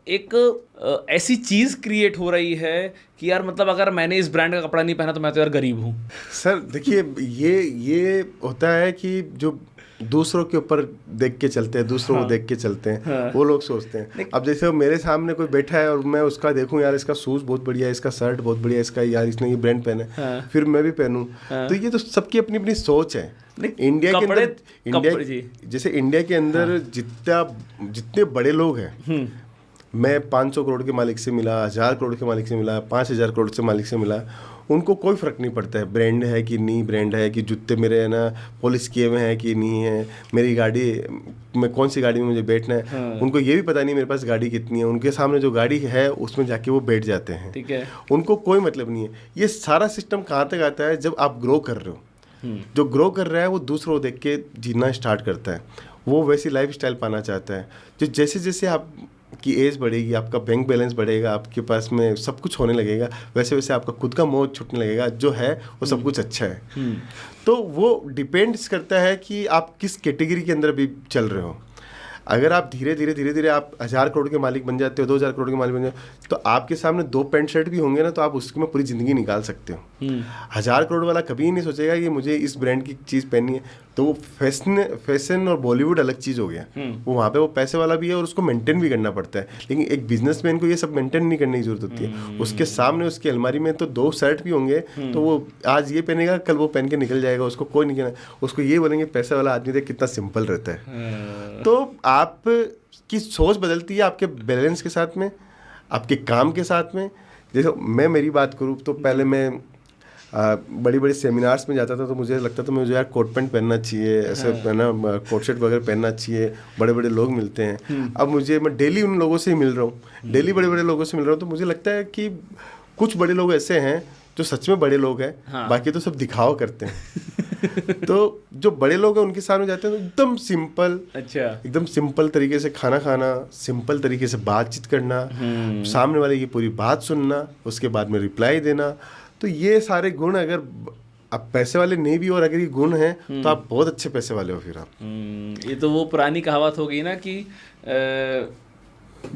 एक ऐसी चीज़ क्रिएट हो रही है कि यार मतलब अगर मैंने इस ब्रांड का कपड़ा नहीं पहना तो मैं तो यार गरीब हूँ।
सर देखिए, ये होता है कि जो दूसरों के ऊपर देख के चलते हैं, दूसरों को देख के चलते हैं, वो लोग सोचते हैं। अब जैसे मेरे सामने कोई बैठा है और मैं उसका देखूं, यार इसका शूज बहुत बढ़िया है, इसका शर्ट बहुत बढ़िया है, इसका यार इसने ये ब्रांड पहना है, फिर मैं भी पहनूं। तो ये तो सबकी अपनी अपनी सोच है। इंडिया के अंदर जैसे इंडिया के अंदर जितने बड़े लोग हैं, मैं 500 करोड़ के मालिक से मिला, 1000 करोड़ के मालिक से मिला, 5000 करोड़ से मालिक से मिला, उनको कोई फ़र्क नहीं पड़ता है ब्रांड है कि नहीं ब्रांड है, कि जूते मेरे है ना पॉलिश किए हुए हैं कि नहीं है, मेरी गाड़ी में कौन सी गाड़ी में मुझे बैठना है। उनको ये भी पता नहीं मेरे पास गाड़ी कितनी है। उनके सामने जो गाड़ी है उसमें जाके वो बैठ जाते हैं।
ठीक है,
उनको कोई मतलब नहीं है। ये सारा सिस्टम कहाँ तक आता है? जब आप ग्रो कर रहे हो। जो ग्रो कर रहा है वो दूसरों को देख के जीना स्टार्ट करता है, वो वैसी लाइफ स्टाइल पाना चाहता है। जो जैसे जैसे आप की एज बढ़ेगी, आपका बैंक बैलेंस बढ़ेगा, आपके पास में सब कुछ होने लगेगा, वैसे वैसे आपका खुद का मोह छूटने लगेगा। जो है वो सब कुछ अच्छा है। तो वो डिपेंड्स करता है कि आप किस कैटेगरी के अंदर भी चल रहे हो। अगर आप धीरे धीरे आप 1000 करोड़ के मालिक बन जाते हो, 2000 करोड़ के मालिक बन जाते हो, तो आपके सामने 2 पैंट शर्ट भी होंगे ना, तो आप उसमें पूरी ज़िंदगी निकाल सकते हो। 1000 करोड़ वाला कभी नहीं सोचेगा कि मुझे इस ब्रांड की चीज़ पहननी है। तो वो फैशन और बॉलीवुड अलग चीज़ हो गया। वो वहाँ पे वो पैसे वाला भी है और उसको मेंटेन भी करना पड़ता है। लेकिन एक बिजनेसमैन को ये सब मेंटेन नहीं करने की जरूरत होती है। उसके सामने उसकी अलमारी में तो 2 शर्ट भी होंगे, तो वो आज ये पहनेगा, कल वो पहन के निकल जाएगा, उसको कोई नहीं कहना। उसको ये बोलेंगे पैसे वाला आदमी देख कितना सिंपल रहता है। तो आप की सोच बदलती है आपके बैलेंस के साथ में, आपके काम के साथ में। जैसे मैं मेरी बात करूँ तो पहले मैं बड़ी बड़ी सेमिनार्स में जाता था, तो मुझे लगता था मुझे यार कोट पैंट पहनना चाहिए, ऐसे पहना कोट शर्ट वगैरह पहनना चाहिए, बड़े बड़े लोग मिलते हैं। अब मैं डेली उन लोगों से ही मिल रहा हूँ, डेली बड़े बड़े लोगों से मिल रहा हूँ। तो मुझे लगता है कि कुछ बड़े लोग ऐसे हैं जो सच में बड़े लोग हैं, बाकी तो सब दिखावा करते हैं। तो जो बड़े लोग हैं उनके सामने जाते हैं तो एकदम सिंपल, अच्छा एकदम सिंपल तरीके से खाना खाना, सिंपल तरीके से बातचीत करना, सामने वाले की पूरी बात सुनना, उसके बाद में रिप्लाई देना। तो ये सारे गुण अगर आप पैसे वाले नहीं भी और अगर ये गुण हैं तो आप बहुत अच्छे पैसे वाले हो फिर आप।
ये तो वो पुरानी कहावत हो गई ना कि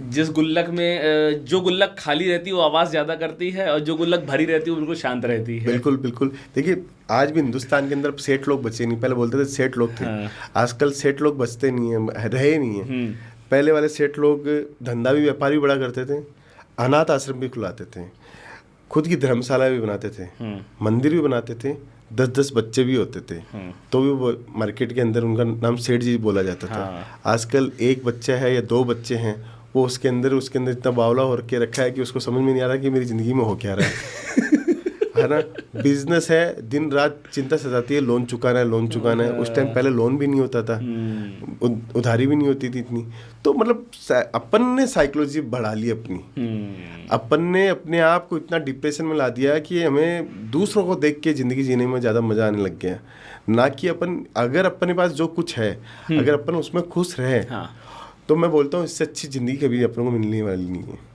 जिस गुल्लक में जो गुल्लक खाली रहती है वो आवाज़ ज़्यादा करती है, और जो गुल्लक भरी रहती है वो बिल्कुल शांत रहती है।
बिल्कुल बिल्कुल। देखिए आज भी हिंदुस्तान के अंदर सेठ लोग बचे नहीं। पहले बोलते थे सेठ लोग थे, आजकल सेठ लोग बचते नहीं है, रहे नहीं है। पहले वाले सेठ लोग धंधा भी, व्यापार भी बड़ा करते थे, अनाथ आश्रम भी खुलाते थे, खुद की धर्मशाला भी बनाते थे, मंदिर भी बनाते थे, 10-10 बच्चे भी होते थे, तो भी वो मार्केट के अंदर उनका नाम सेठ जी बोला जाता था। आजकल 1 बच्चा है या 2 बच्चे हैं, वो उसके अंदर इतना बावला हो के रखा है कि उसको समझ में नहीं आ रहा कि मेरी ज़िंदगी में हो क्या रहा है ना। बिजनेस है, दिन रात चिंता सताती है, लोन चुकाना है। उस टाइम पहले लोन भी नहीं होता था, उधारी भी नहीं होती थी इतनी। तो मतलब अपन ने साइकोलॉजी बढ़ा ली अपनी, अपन ने अपने आप को इतना डिप्रेशन में ला दिया कि हमें दूसरों को देख के ज़िंदगी जीने में ज़्यादा मज़ा आने लग गया, ना कि अपन अगर अपने पास जो कुछ है अगर अपन उसमें खुश रहे, तो मैं बोलता हूँ इससे अच्छी ज़िंदगी कभी अपन को मिलने वाली नहीं है।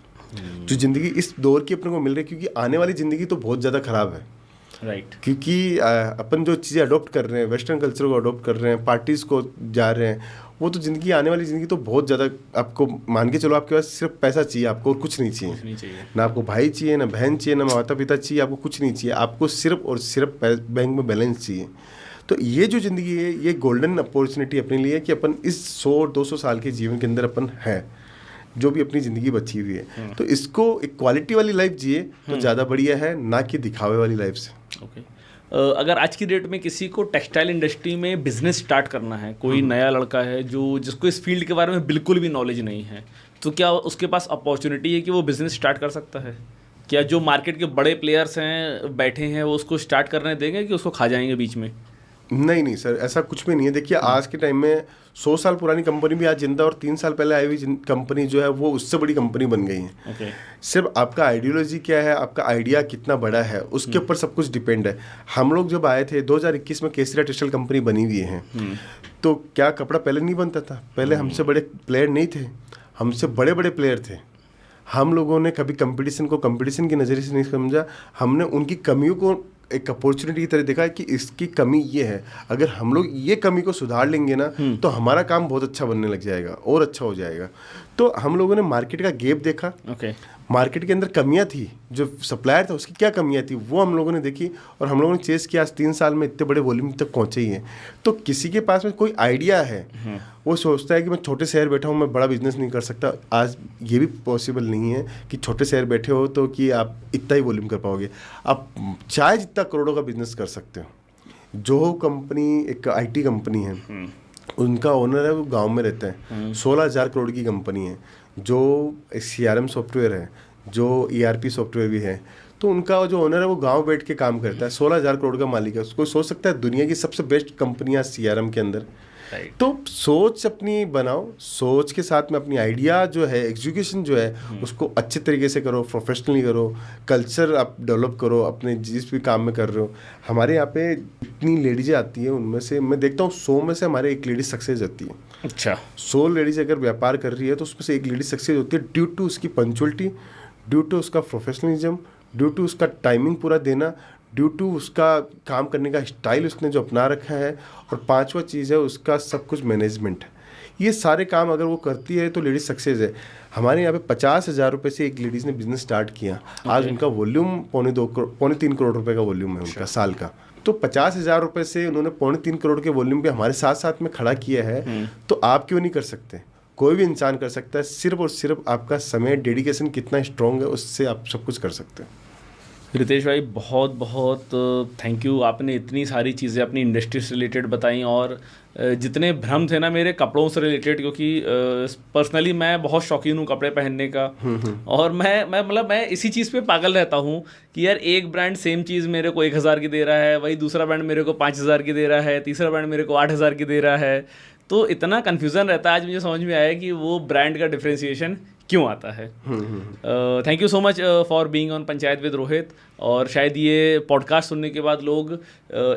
जो ज़िंदगी इस दौर की अपने को मिल रही है, क्योंकि आने वाली ज़िंदगी तो बहुत ज़्यादा ख़राब है।
राइट।
क्योंकि अपन जो चीज़ें अडॉप्ट कर रहे हैं, वेस्टर्न कल्चर को अडॉप्ट कर रहे हैं, पार्टीज़ को जा रहे हैं, वो तो ज़िंदगी, आने वाली ज़िंदगी तो बहुत ज़्यादा, आपको मान के चलो आपके पास सिर्फ पैसा चाहिए, आपको और कुछ नहीं चाहिए।
नहीं चाहिए।
ना आपको भाई चाहिए, ना बहन चाहिए, ना माता पिता चाहिए, आपको कुछ नहीं चाहिए, आपको सिर्फ और सिर्फ बैंक में बैलेंस चाहिए। तो ये जो ज़िंदगी है, ये गोल्डन अपॉर्चुनिटी अपने लिए कि अपन इस 100-200 साल के जीवन के अंदर अपन है, जो भी अपनी ज़िंदगी बची हुई है, तो इसको एक क्वालिटी वाली लाइफ जिए तो ज़्यादा बढ़िया है, ना कि दिखावे वाली लाइफ से।
ओके। अगर आज की डेट में किसी को टेक्सटाइल इंडस्ट्री में बिजनेस स्टार्ट करना है, कोई नया लड़का है जिसको इस फील्ड के बारे में बिल्कुल भी नॉलेज नहीं है, तो क्या उसके पास अपॉर्चुनिटी है कि वो बिजनेस स्टार्ट कर सकता है? क्या जो मार्केट के बड़े प्लेयर्स हैं बैठे हैं वो उसको स्टार्ट करने देंगे कि उसको खा जाएंगे बीच में?
नहीं सर, ऐसा कुछ भी नहीं है। देखिए आज के टाइम में 100 साल पुरानी कंपनी भी आज जिंदा, और 3 साल पहले आई हुई कंपनी जो है वो उससे बड़ी कंपनी बन गई है।
Okay.
सिर्फ आपका आइडियोलॉजी क्या है, आपका आइडिया कितना बड़ा है, उसके ऊपर सब कुछ डिपेंड है। हम लोग जब आए थे 2021 में, केसरिया टेक्सटाइल कंपनी बनी हुई है, तो क्या कपड़ा पहले नहीं बनता था? पहले हमसे बड़े प्लेयर नहीं थे, हमसे बड़े बड़े प्लेयर थे। हम लोगों ने कभी कंपटीशन को कंपटीशन की नज़रिए से नहीं समझा, हमने उनकी कमियों को एक अपॉर्चुनिटी की तरह देखा कि इसकी कमी ये है, अगर हम लोग ये कमी को सुधार लेंगे ना तो हमारा काम बहुत अच्छा बनने लग जाएगा और अच्छा हो जाएगा। तो हम लोगों ने मार्केट का गैप देखा। मार्केट के अंदर कमियां थी, जो सप्लायर था उसकी क्या कमियां थी वो हम लोगों ने देखी, और हम लोगों ने चेस किया। आज 3 साल में इतने बड़े वॉल्यूम तक पहुंचे ही हैं। तो किसी के पास में कोई आइडिया है, वो सोचता है कि मैं छोटे शहर बैठा हूँ, मैं बड़ा बिजनेस नहीं कर सकता। आज ये भी पॉसिबल नहीं है कि छोटे शहर बैठे हो तो कि आप इतना ही वॉल्यूम कर पाओगे। आप चाहे जितना करोड़ों का बिजनेस कर सकते हो। जो कंपनी एक IT कंपनी है, उनका ओनर है वो गांव में रहता है, 16,000 करोड़ की कंपनी है, जो CRM सॉफ्टवेयर है, जो ERP सॉफ्टवेयर भी है, तो उनका जो ओनर है वो गांव बैठ के काम करता है, 16,000 करोड़ का मालिक है। उसको सोच सकता है दुनिया की सबसे बेस्ट कंपनियां CRM के अंदर। तो सोच अपनी बनाओ, सोच के साथ में अपनी आइडिया जो है, एग्जीक्यूशन जो है, उसको अच्छे तरीके से करो, प्रोफेशनली करो, कल्चर आप डेवलप करो अपने जिस भी काम में कर रहे हो। हमारे यहाँ पे इतनी लेडीजें आती हैं, उनमें से मैं देखता हूँ 100 में से हमारे एक लेडीज सक्सेस होती है।
अच्छा,
100 लेडीज अगर व्यापार कर रही है तो उसमें से एक लेडीज सक्सेस होती है, ड्यू टू उसकी पंक्चुअलिटी, ड्यू टू उसका प्रोफेशनलिज्म, ड्यू टू उसका टाइमिंग पूरा देना, ड्यू टू उसका काम करने का स्टाइल उसने जो अपना रखा है, और 5वां चीज़ है उसका सब कुछ मैनेजमेंट। ये सारे काम अगर वो करती है तो लेडीज सक्सेस है। हमारे यहाँ पे 50,000 रुपये से एक लेडीज़ ने बिजनेस स्टार्ट किया। आज उनका वॉल्यूम 2.25-3 करोड़ रुपए का वॉल्यूम है उनका साल का। तो 50,000 रुपये से उन्होंने 2.25 करोड़ के वॉल्यूम पे हमारे साथ साथ में खड़ा किया है। तो आप क्यों नहीं कर सकते? कोई भी इंसान कर सकता है, सिर्फ और सिर्फ आपका समय, डेडिकेशन कितना स्ट्रॉन्ग है, उससे आप सब कुछ कर सकते हैं।
रितेश भाई, बहुत बहुत थैंक यू। आपने इतनी सारी चीज़ें अपनी इंडस्ट्री से रिलेटेड बताई, और जितने भ्रम थे ना मेरे कपड़ों से रिलेटेड, क्योंकि पर्सनली मैं बहुत शौकीन हूँ कपड़े पहनने का, और मैं इसी चीज़ पे पागल रहता हूँ कि यार एक ब्रांड सेम चीज़ मेरे को 1,000 की दे रहा है, वही दूसरा ब्रांड मेरे को 5,000 की दे रहा है, तीसरा ब्रांड मेरे को 8,000 की दे रहा है। तो इतना कन्फ्यूज़न रहता है। आज मुझे समझ में आया कि वो ब्रांड का डिफ्रेंसिएशन क्यों आता है। Thank you so much for being on panchayat with Rohit. और शायद ये पॉडकास्ट सुनने के बाद लोग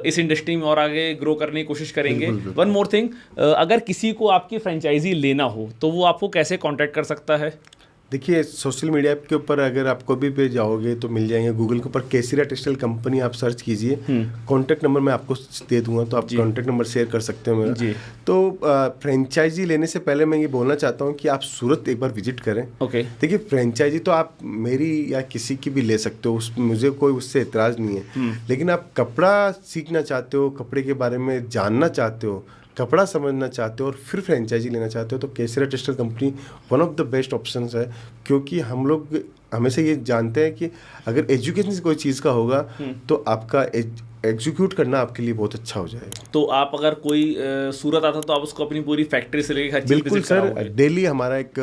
इस इंडस्ट्री में और आगे ग्रो करने की कोशिश करेंगे। वन मोर थिंग, अगर किसी को आपकी फ्रेंचाइजी लेना हो तो वो आपको कैसे कांटेक्ट कर सकता है?
देखिए, सोशल मीडिया के ऊपर अगर आप कभी पे जाओगे तो मिल जाएंगे। गूगल के ऊपर केसरिया टेक्सटाइल कंपनी आप सर्च कीजिए, कॉन्टैक्ट नंबर मैं आपको दे दूंगा, तो आप कॉन्टैक्ट नंबर शेयर कर सकते हो मेरा जी। तो फ्रेंचाइजी लेने से पहले मैं ये बोलना चाहता हूँ कि आप सूरत एक बार विजिट करें।
ओके।
देखिए, फ्रेंचाइजी तो आप मेरी या किसी की भी ले सकते हो, मुझे कोई उससे एतराज़ नहीं है। लेकिन आप कपड़ा सीखना चाहते हो, कपड़े के बारे में जानना चाहते हो, कपड़ा समझना चाहते हो और फिर फ्रेंचाइजी लेना चाहते हो, तो Kesariya textile company one of the best options है। क्योंकि हम लोग हमेशा ये जानते हैं कि अगर एजुकेशन से कोई चीज़ का होगा तो आपका एग्जीक्यूट करना आपके लिए बहुत अच्छा हो जाएगा।
तो आप अगर कोई सूरत आता तो आप उसको अपनी पूरी फैक्ट्री से लेके हर चीज़
बिल्कुल सर, डेली हमारा एक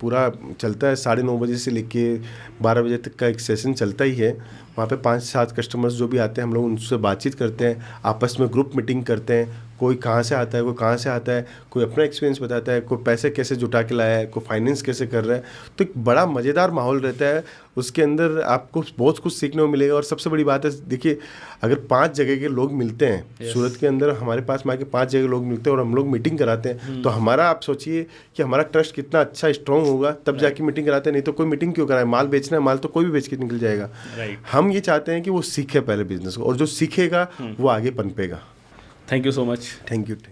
पूरा चलता है, 9:30 बजे से लेके 12 बजे तक का एक सेशन चलता ही है। वहाँ पे 5-7 कस्टमर्स जो भी आते हैं, हम लोग उनसे बातचीत करते हैं, आपस में ग्रुप मीटिंग करते हैं, कोई कहाँ से आता है, कोई कहाँ से आता है, कोई अपना एक्सपीरियंस बताता है, कोई पैसे कैसे जुटा के लाया है, कोई फाइनेंस कैसे कर रहा है। तो एक बड़ा मज़ेदार माहौल रहता है, उसके अंदर आपको बहुत कुछ सीखने को मिलेगा। और सबसे बड़ी बात है, देखिए अगर 5 जगह के लोग मिलते हैं सूरत के अंदर, हमारे पास में आके 5 जगह लोग मिलते हैं और हम लोग मीटिंग कराते हैं, तो हमारा आप सोचिए कि हमारा ट्रस्ट कितना अच्छा स्ट्रॉन्ग होगा, तब जाके मीटिंग कराते हैं। नहीं तो कोई मीटिंग क्यों कराए, माल बेचना है, माल तो कोई भी बेच के निकल जाएगा। हम ये चाहते हैं कि वो सीखे पहले बिजनेस को, और जो सीखेगा वो आगे पनपेगा।
Thank you so much.
Thank you.